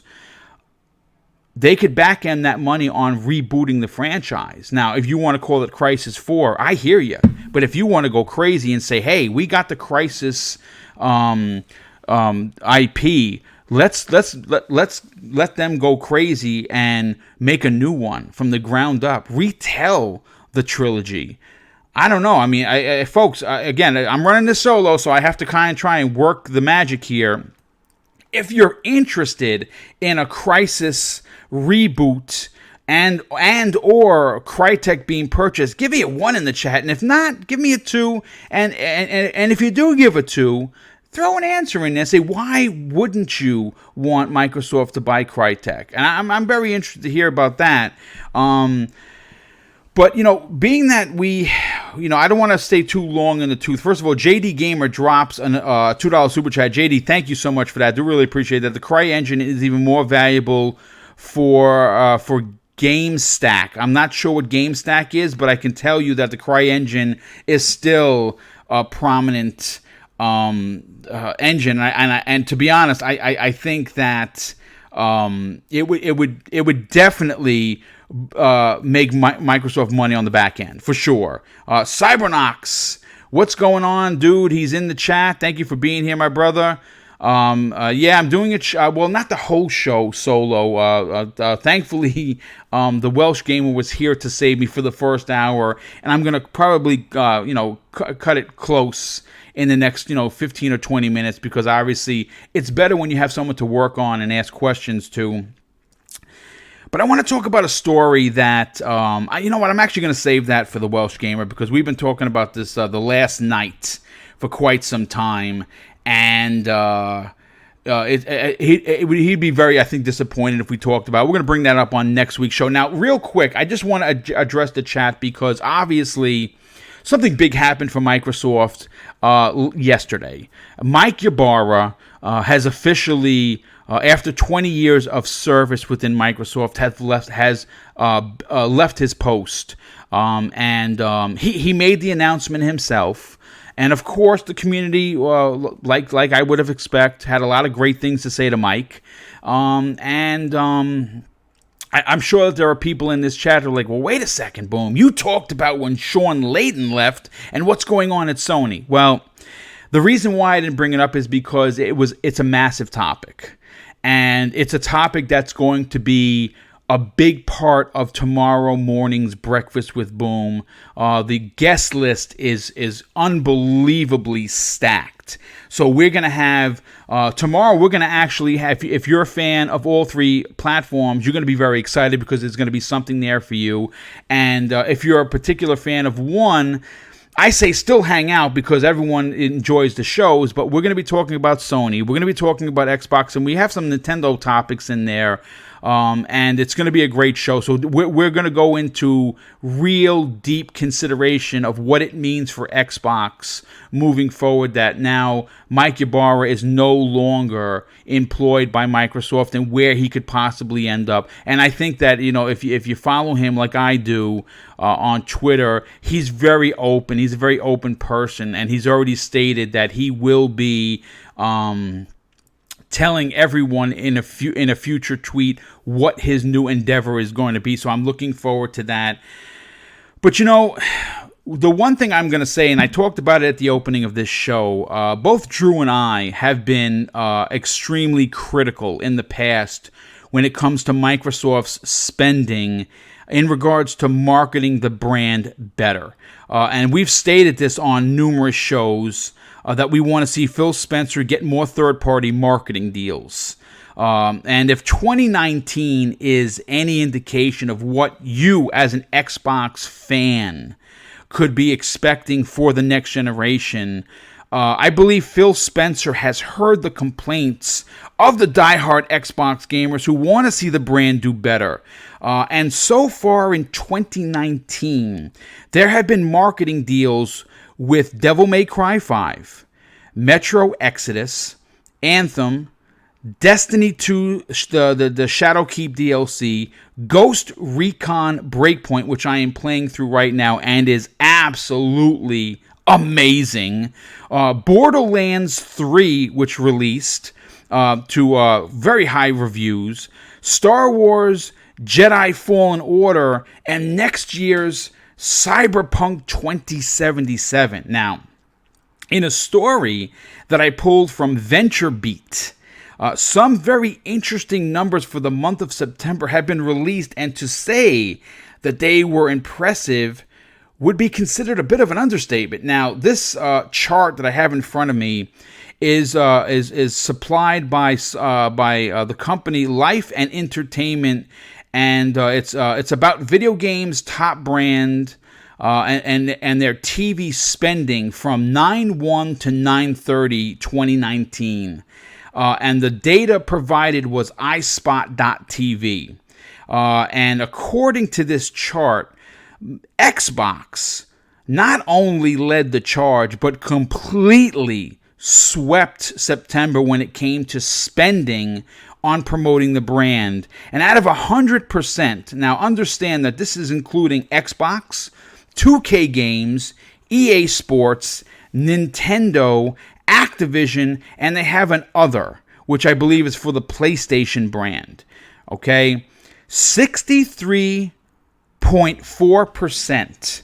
They could back end that money on rebooting the franchise. Now, if you want to call it Crysis 4, I hear you. But if you want to go crazy and say, hey, we got the Crysis IP, let them go crazy and make a new one from the ground up. Retell the trilogy. I don't know. I mean, folks, again, I'm running this solo, so I have to kind of try and work the magic here. If you're interested in a Crysis reboot and or Crytek being purchased, give me a 1 in the chat, and if not, give me a 2. And if you do give a 2, throw an answer in there. Say, why wouldn't you want Microsoft to buy Crytek? And I'm very interested to hear about that. But, being that I don't want to stay too long in the tooth. First of all, JD Gamer drops a $2 super chat. JD, thank you so much for that. I do really appreciate that. The Cry engine is even more valuable for GameStack. I'm not sure what GameStack is, but I can tell you that the Cry engine is still a prominent engine. And to be honest, I think that it would definitely make Microsoft money on the back end for sure. Cybernox, what's going on, dude? He's in the chat. Thank you for being here, my brother. I'm doing it. Well, not the whole show solo. Thankfully, the Welsh Gamer was here to save me for the first hour, and I'm gonna probably cut it close in the next 15 or 20 minutes, because obviously it's better when you have someone to work on and ask questions to. But I want to talk about a story that, you know what, I'm actually going to save that for the Welsh Gamer, because we've been talking about this the last night for quite some time, and he'd be very, I think, disappointed if we talked about it. We're going to bring that up on next week's show. Now, real quick, I just want to address the chat, because obviously something big happened for Microsoft yesterday. Mike Ybarra has officially, after 20 years of service within Microsoft, has left his post, and he made the announcement himself. And of course, the community, like I would have expected, had a lot of great things to say to Mike. I'm sure that there are people in this chat who are like, well, wait a second, Boom. You talked about when Sean Layden left and what's going on at Sony. Well, the reason why I didn't bring it up is because it's a massive topic. And it's a topic that's going to be a big part of tomorrow morning's Breakfast with Boom. The guest list is unbelievably stacked. So we're going to have, tomorrow we're going to actually have, if you're a fan of all three platforms, you're going to be very excited because there's going to be something there for you. And if you're a particular fan of one, I say still hang out because everyone enjoys the shows, but we're going to be talking about Sony. We're going to be talking about Xbox, and we have some Nintendo topics in there. And it's going to be a great show. So we're going to go into real deep consideration of what it means for Xbox moving forward, that now Mike Ybarra is no longer employed by Microsoft and where he could possibly end up. And I think that, you know, if you follow him like I do on Twitter, he's very open. He's a very open person, and he's already stated that he will be telling everyone in a future tweet what his new endeavor is going to be. So I'm looking forward to that. But you know, the one thing I'm going to say, and I talked about it at the opening of this show, both Drew and I have been extremely critical in the past when it comes to Microsoft's spending in regards to marketing the brand better. And we've stated this on numerous shows, that we want to see Phil Spencer get more third-party marketing deals. And if 2019 is any indication of what you, as an Xbox fan, could be expecting for the next generation, I believe Phil Spencer has heard the complaints of the diehard Xbox gamers who want to see the brand do better. And so far in 2019, there have been marketing deals with Devil May Cry 5, Metro Exodus, Anthem, Destiny 2, the Shadowkeep DLC, Ghost Recon Breakpoint, which I am playing through right now and is absolutely amazing, Borderlands 3, which released to very high reviews, Star Wars Jedi Fallen Order, and next year's Cyberpunk 2077. Now, in a story that I pulled from VentureBeat, some very interesting numbers for the month of September have been released, and to say that they were impressive would be considered a bit of an understatement. Now, this chart that I have in front of me is supplied by the company Life and Entertainment, and it's about video games top brand and their TV spending from 9/1 to 9/30/2019. And the data provided was iSpot.tv. And according to this chart, Xbox not only led the charge, but completely swept September when it came to spending on promoting the brand. And out of 100%, now understand that this is including Xbox, 2K Games, EA Sports, Nintendo, Activision, and they have an other, which I believe is for the PlayStation brand. Okay? 63.4%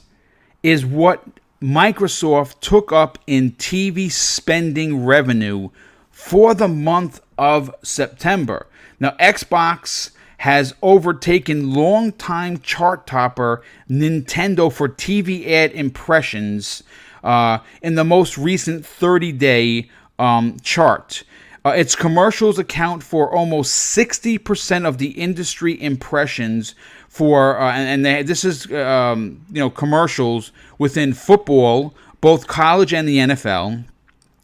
is what Microsoft took up in TV spending revenue for the month of September. Now, Xbox has overtaken longtime chart topper Nintendo for TV ad impressions in the most recent 30-day chart. Its commercials account for almost 60% of the industry impressions for, this is commercials within football, both college and the NFL,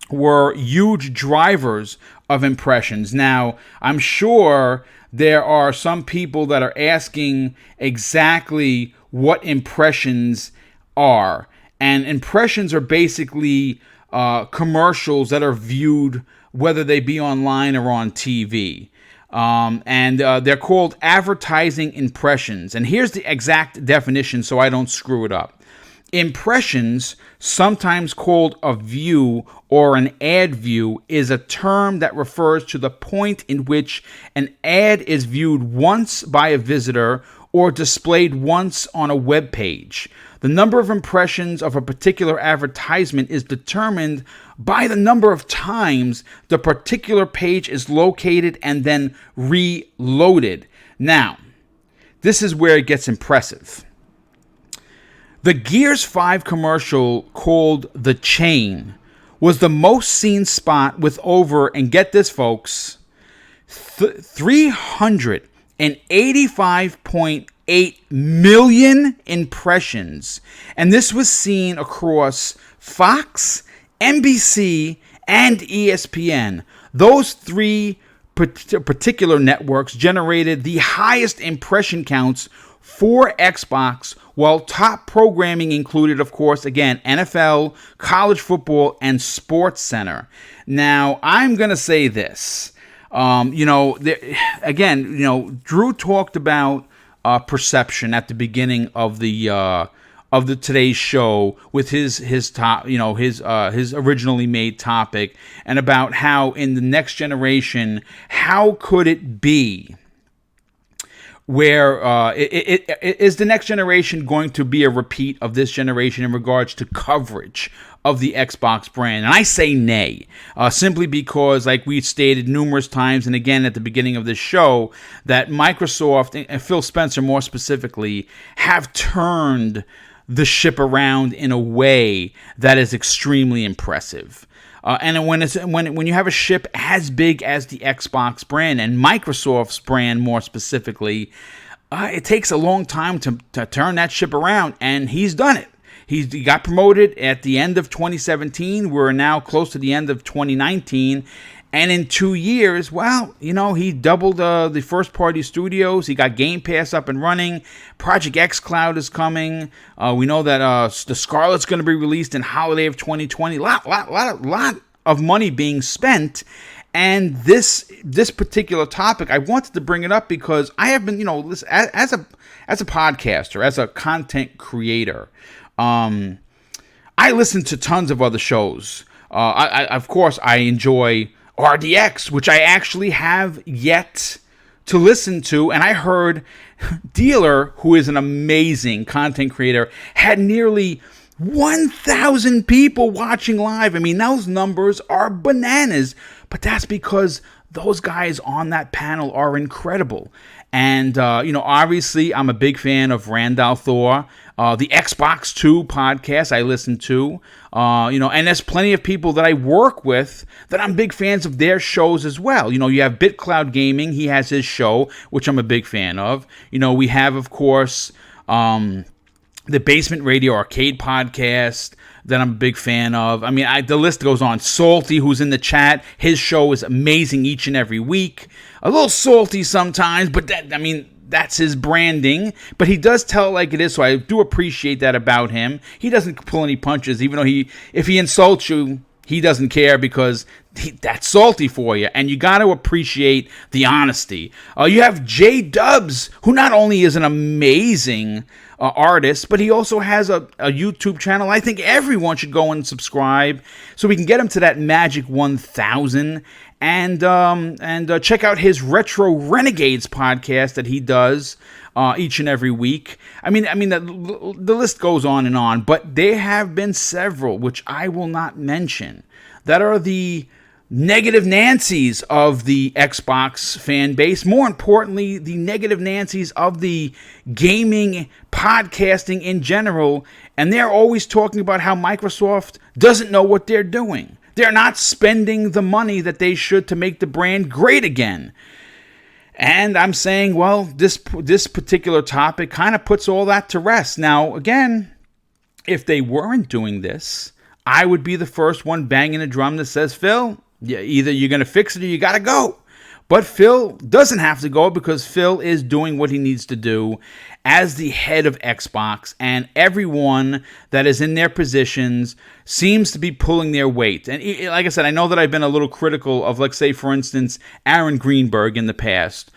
were huge drivers of impressions. Now, I'm sure there are some people that are asking exactly what impressions are. And impressions are basically commercials that are viewed, whether they be online or on TV. And they're called advertising impressions. And here's the exact definition so I don't screw it up. Impressions, sometimes called a view or an ad view, is a term that refers to the point in which an ad is viewed once by a visitor or displayed once on a web page. The number of impressions of a particular advertisement is determined by the number of times the particular page is located and then reloaded. Now, this is where it gets impressive. The Gears 5 commercial called The Chain was the most seen spot with over, and get this folks, 385.8 million impressions. And this was seen across Fox, NBC, and ESPN. Those three particular networks generated the highest impression counts for Xbox, while top programming included, of course, again, NFL, college football, and Sports Center. Now, I'm going to say this. Drew talked about perception at the beginning of the today's show with his top, his originally made topic, and about how in the next generation, how could it be where is the next generation going to be a repeat of this generation in regards to coverage of the Xbox brand? And I say nay, simply because, like we stated numerous times, and again at the beginning of this show, that Microsoft and Phil Spencer more specifically have turned the ship around in a way that is extremely impressive. And when you have a ship as big as the Xbox brand and Microsoft's brand more specifically, it takes a long time to turn that ship around, and he's done it. He got promoted at the end of 2017. We're now close to the end of 2019. And in 2 years, he doubled the first-party studios. He got Game Pass up and running. Project X Cloud is coming. We know that the Scarlet's going to be released in holiday of 2020. Lot of money being spent. And this particular topic, I wanted to bring it up because I have been, listen, as a podcaster, as a content creator, I listen to tons of other shows. Of course, I enjoy RDX, which I actually have yet to listen to, and I heard Dealer, who is an amazing content creator, had nearly 1,000 people watching live. I mean, those numbers are bananas, but that's because those guys on that panel are incredible. And, obviously, I'm a big fan of Randall Thor. The Xbox 2 podcast I listen to, and there's plenty of people that I work with that I'm big fans of their shows as well. You have BitCloud Gaming. He has his show, which I'm a big fan of. We have, of course, the Basement Radio Arcade podcast that I'm a big fan of. I mean, the list goes on. Salty, who's in the chat, his show is amazing each and every week. A little salty sometimes, but that's his branding, but he does tell it like it is, so I do appreciate that about him. He doesn't pull any punches, even though if he insults you, he doesn't care because that's salty for you, and you got to appreciate the honesty. You have J Dubs, who not only is an amazing artist, but he also has a YouTube channel. I think everyone should go and subscribe so we can get him to that magic 1,000. And check out his Retro Renegades podcast that he does each and every week. I mean the list goes on and on, but there have been several, which I will not mention, that are the negative Nancys of the Xbox fan base. More importantly, the negative Nancys of the gaming, podcasting in general. And they're always talking about how Microsoft doesn't know what they're doing. They're not spending the money that they should to make the brand great again. And I'm saying, well, this particular topic kind of puts all that to rest. Now, again, if they weren't doing this, I would be the first one banging a drum that says, Phil, either you're going to fix it or you got to go. But Phil doesn't have to go because Phil is doing what he needs to do as the head of Xbox, and everyone that is in their positions seems to be pulling their weight. And like I said, I know that I've been a little critical of, let's say, for instance, Aaron Greenberg in the past,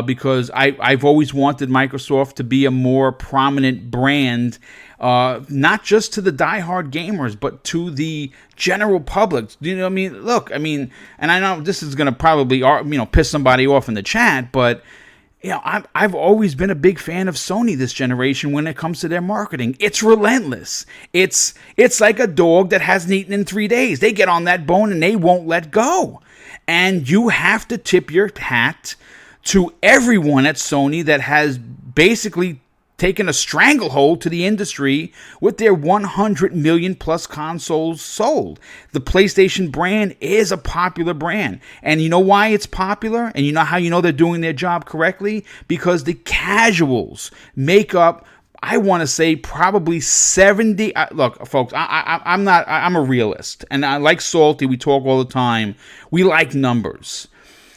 because I've always wanted Microsoft to be a more prominent brand, not just to the diehard gamers, but to the general public. You know what I mean? Look, I mean, and I know this is going to probably, piss somebody off in the chat, but I've always been a big fan of Sony this generation when it comes to their marketing. It's relentless. It's like a dog that hasn't eaten in 3 days. They get on that bone and they won't let go. And you have to tip your hat to everyone at Sony that has basically taken a stranglehold to the industry with their 100 million plus consoles sold. The PlayStation brand is a popular brand. And you know why it's popular? And you know how you know they're doing their job correctly? Because the casuals make up, I want to say, probably 70. Look, folks, I'm a realist. And I like Salty. We talk all the time. We like numbers.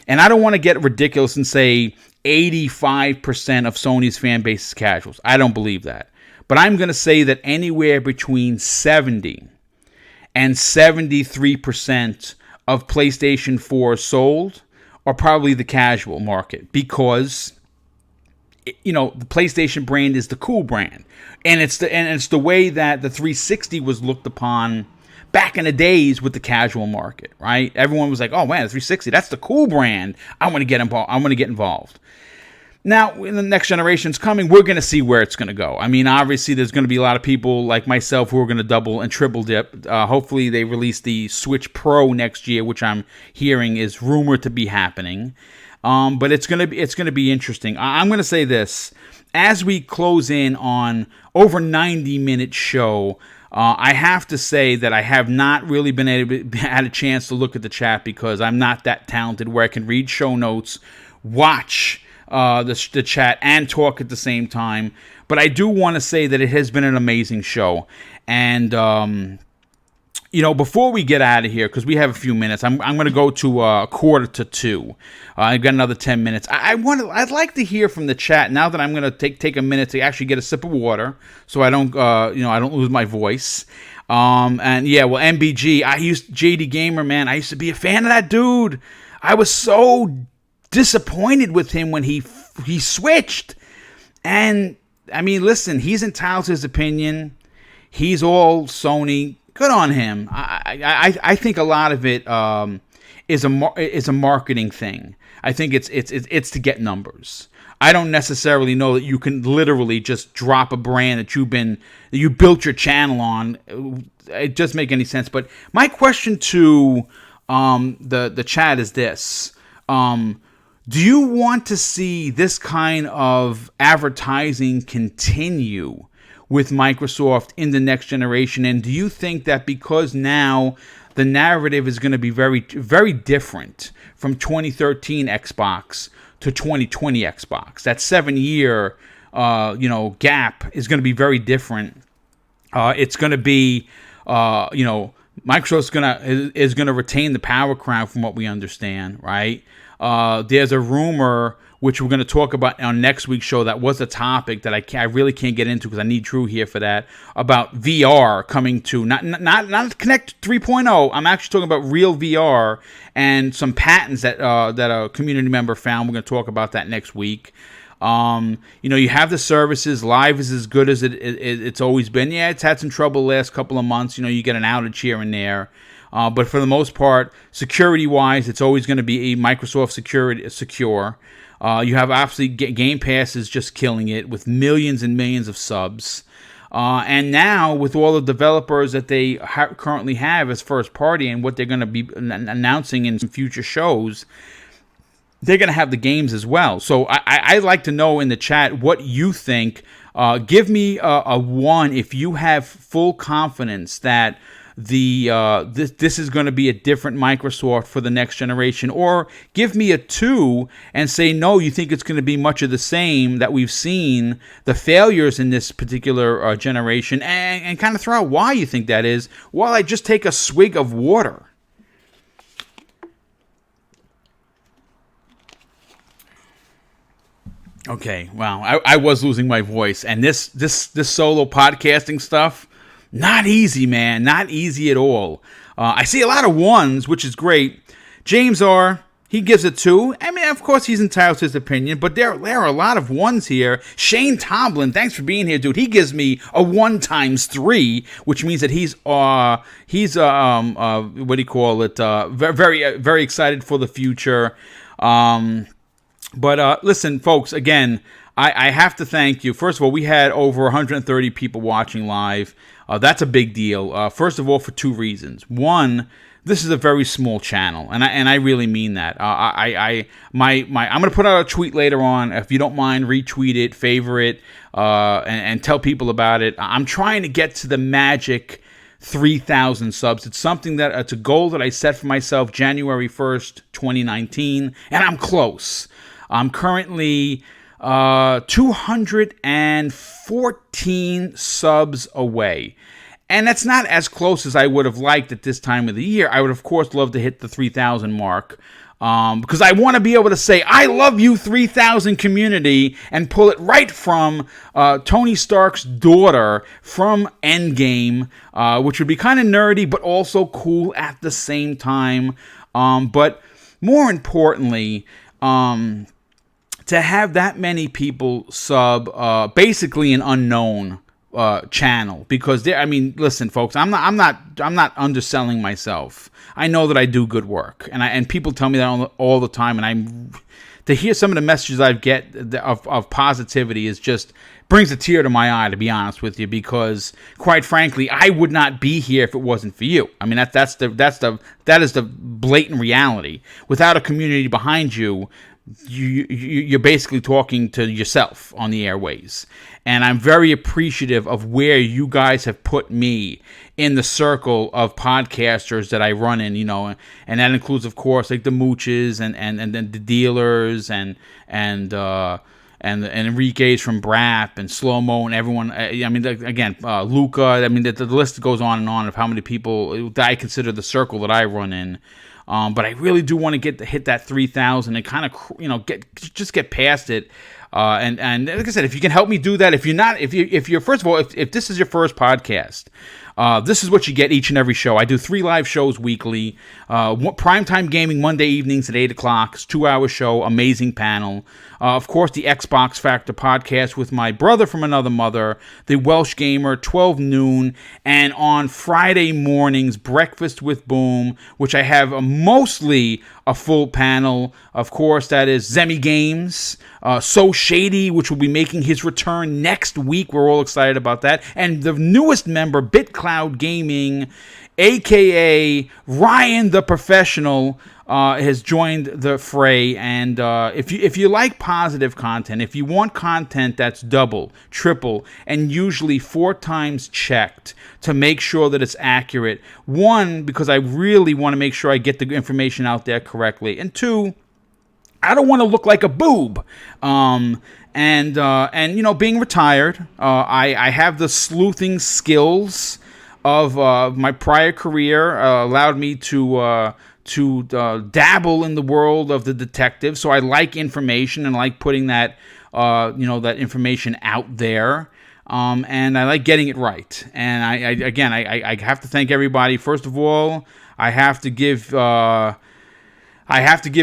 And I don't want to get ridiculous and say 85% of Sony's fan base is casuals. I don't believe that. But I'm going to say that anywhere between 70 and 73% of PlayStation 4 sold are probably the casual market, because the PlayStation brand is the cool brand. And it's the way that the 360 was looked upon back in the days with the casual market, right? Everyone was like, "Oh man, the 360, that's the cool brand. I want to get involved. I want to get involved." Now, in the next generation's coming, we're going to see where it's going to go. I mean, obviously, there's going to be a lot of people like myself who are going to double and triple dip. Hopefully, they release the Switch Pro next year, which I'm hearing is rumored to be happening. But it's going to be interesting. I'm going to say this: as we close in on over 90-minute show, I have to say that I have not really had a chance to look at the chat because I'm not that talented where I can read show notes, watch the chat, and talk at the same time. But I do want to say that it has been an amazing show. And, before we get out of here, because we have a few minutes, I'm going to go to 1:45. I've got another 10 minutes. I'd like to hear from the chat now that I'm going to take a minute to actually get a sip of water, so I don't lose my voice. MBG, JD Gamer, man, I used to be a fan of that dude. I was so disappointed with him when he switched. And I mean, listen, he's entitled to his opinion. He's all Sony. Good on him. I think a lot of it is a marketing thing. I think it's to get numbers. I don't necessarily know that you can literally just drop a brand that you built your channel on. It doesn't make any sense. But my question to the chat is this: do you want to see this kind of advertising continue with Microsoft in the next generation? And do you think that because now the narrative is going to be very, very different from 2013 Xbox to 2020 Xbox, that 7-year gap is going to be very different? It's going to be Microsoft is going to retain the power crown from what we understand, right? There's a rumor, which we're going to talk about on next week's show, that was a topic that I really can't get into because I need Drew here for that, about VR coming to not Connect 3.0. I'm actually talking about real VR and some patents that a community member found. We're going to talk about that next week. You have the services. Live is as good as it's always been. Yeah, it's had some trouble the last couple of months. You get an outage here and there. But for the most part, security-wise, it's always going to be a Microsoft secure. You have obviously Game Pass is just killing it with millions and millions of subs. And now with all the developers that they currently have as first party and what they're going to be announcing in some future shows, they're going to have the games as well. So I'd like to know in the chat what you think. Give me a 1 if you have full confidence that this is going to be a different Microsoft for the next generation, or give me a 2 and say, no, you think it's going to be much of the same that we've seen, the failures in this particular generation, and kind of throw out why you think that is, while I just take a swig of water. Okay, wow, I was losing my voice, and this solo podcasting stuff, not easy, man, not easy at all. I see a lot of 1s, which is great. James R., he gives it 2. I mean, of course, he's entitled to his opinion, but there are a lot of 1s here. Shane Tomlin, thanks for being here, dude. He gives me a 1 times 3, which means that he's what do you call it? Very, very excited for the future. But listen, folks, again, I have to thank you. First of all, we had over 130 people watching live. That's a big deal. First of all, for 2 reasons. One, this is a very small channel, and I really mean that. I'm going to put out a tweet later on. If you don't mind, retweet it, favorite, and tell people about it. I'm trying to get to the magic 3,000 subs. It's something that it's a goal that I set for myself January 1st, 2019, and I'm close. I'm currently 214 subs away. And that's not as close as I would have liked at this time of the year. I would, of course, love to hit the 3,000 mark. Because I want to be able to say, I love you, 3,000 community, and pull it right from Tony Stark's daughter from Endgame, which would be kind of nerdy, but also cool at the same time. But more importantly, to have that many people sub, basically an unknown channel, because I mean, listen, folks, I'm not underselling myself. I know that I do good work, and people tell me that all the time, and to hear some of the messages I get of positivity is just brings a tear to my eye, to be honest with you, because quite frankly, I would not be here if it wasn't for you. I mean, that is the blatant reality. Without a community behind you, you're basically talking to yourself on the airways. And I'm very appreciative of where you guys have put me in the circle of podcasters that I run in, and that includes, of course, like the Mooches and the dealers and Enrique's from Brap and Slow Mo and everyone. I mean, again, Luca. I mean, the list goes on and on of how many people that I consider the circle that I run in. But I really do want to hit that 3,000 and kind of get past it. And like I said, if you can help me do that, if you're first of all, if this is your first podcast, this is what you get each and every show. I do 3 live shows weekly. Primetime gaming Monday evenings at 8 o'clock. It's a 2-hour show, amazing panel. Of course, the Xbox Factor podcast with my brother from another mother, the Welsh Gamer, 12 noon, and on Friday mornings, Breakfast with Boom, which I have mostly a full panel. Of course, that is Zemi Games, So Shady, which will be making his return next week. We're all excited about that. And the newest member, BitCloud Gaming, a.k.a. Ryan the Professional, has joined the fray. And if you like positive content, if you want content that's double, triple, and usually 4 times checked to make sure that it's accurate, 1, because I really want to make sure I get the information out there correctly, and 2, I don't want to look like a boob. And being retired, I have the sleuthing skills of my prior career, allowed me to dabble in the world of the detective. So I like information and I like putting that that information out there. And I like getting it right. And I have to thank everybody. First of all, I have to give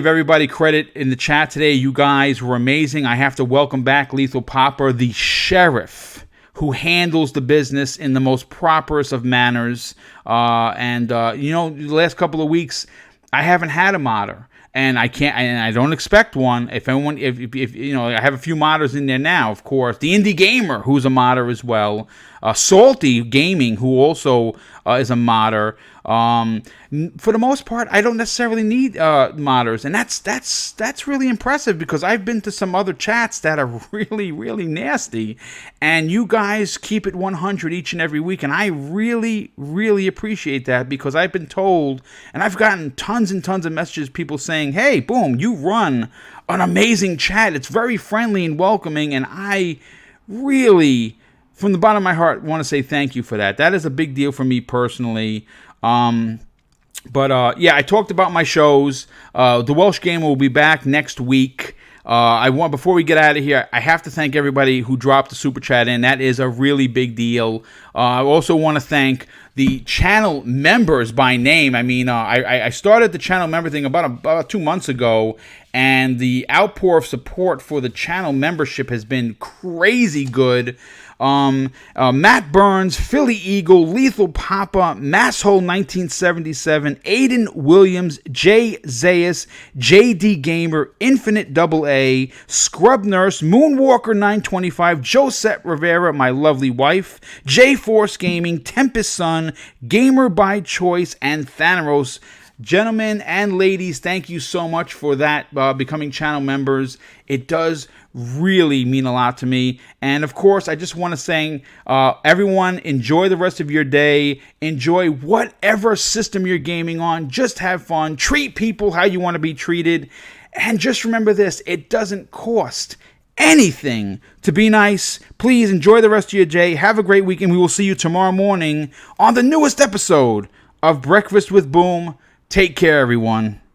everybody credit in the chat today. You guys were amazing. I have to welcome back Lethal Popper, the sheriff, who handles the business in the most properest of manners. The last couple of weeks, I haven't had a modder. And I can't, and I don't expect one. If I have a few modders in there now, of course. The Indie Gamer, who's a modder as well. Salty Gaming, who also is a modder. For the most part, I don't necessarily need modders, and that's really impressive, because I've been to some other chats that are really, really nasty, and you guys keep it 100 each and every week, and I really, really appreciate that, because I've been told, and I've gotten tons and tons of messages, people saying, hey, Boom, you run an amazing chat. It's very friendly and welcoming, and I really, from the bottom of my heart, want to say thank you for that. That is a big deal for me personally. But yeah, I talked about my shows. The Welsh Gamer will be back next week. Before we get out of here, I have to thank everybody who dropped the super chat in. That is a really big deal. I also want to thank the channel members by name. I mean, I started the channel member thing about 2 months ago, and the outpour of support for the channel membership has been crazy good. Matt Burns, Philly Eagle, Lethal Papa, Masshole 1977, Aiden Williams, Jay Zayas, JD Gamer, Infinite AA, Scrub Nurse, Moonwalker 925, Josette Rivera, my lovely wife, J Force Gaming, Tempest Sun, Gamer by Choice, and Thanaros. Gentlemen and ladies, thank you so much for that, becoming channel members. It does really mean a lot to me. And of course, I just want to say, everyone, enjoy the rest of your day. Enjoy whatever system you're gaming on. Just have fun. Treat people how you want to be treated. And just remember this, it doesn't cost anything to be nice. Please enjoy the rest of your day. Have a great weekend. We will see you tomorrow morning on the newest episode of Breakfast with Boom. Take care, everyone.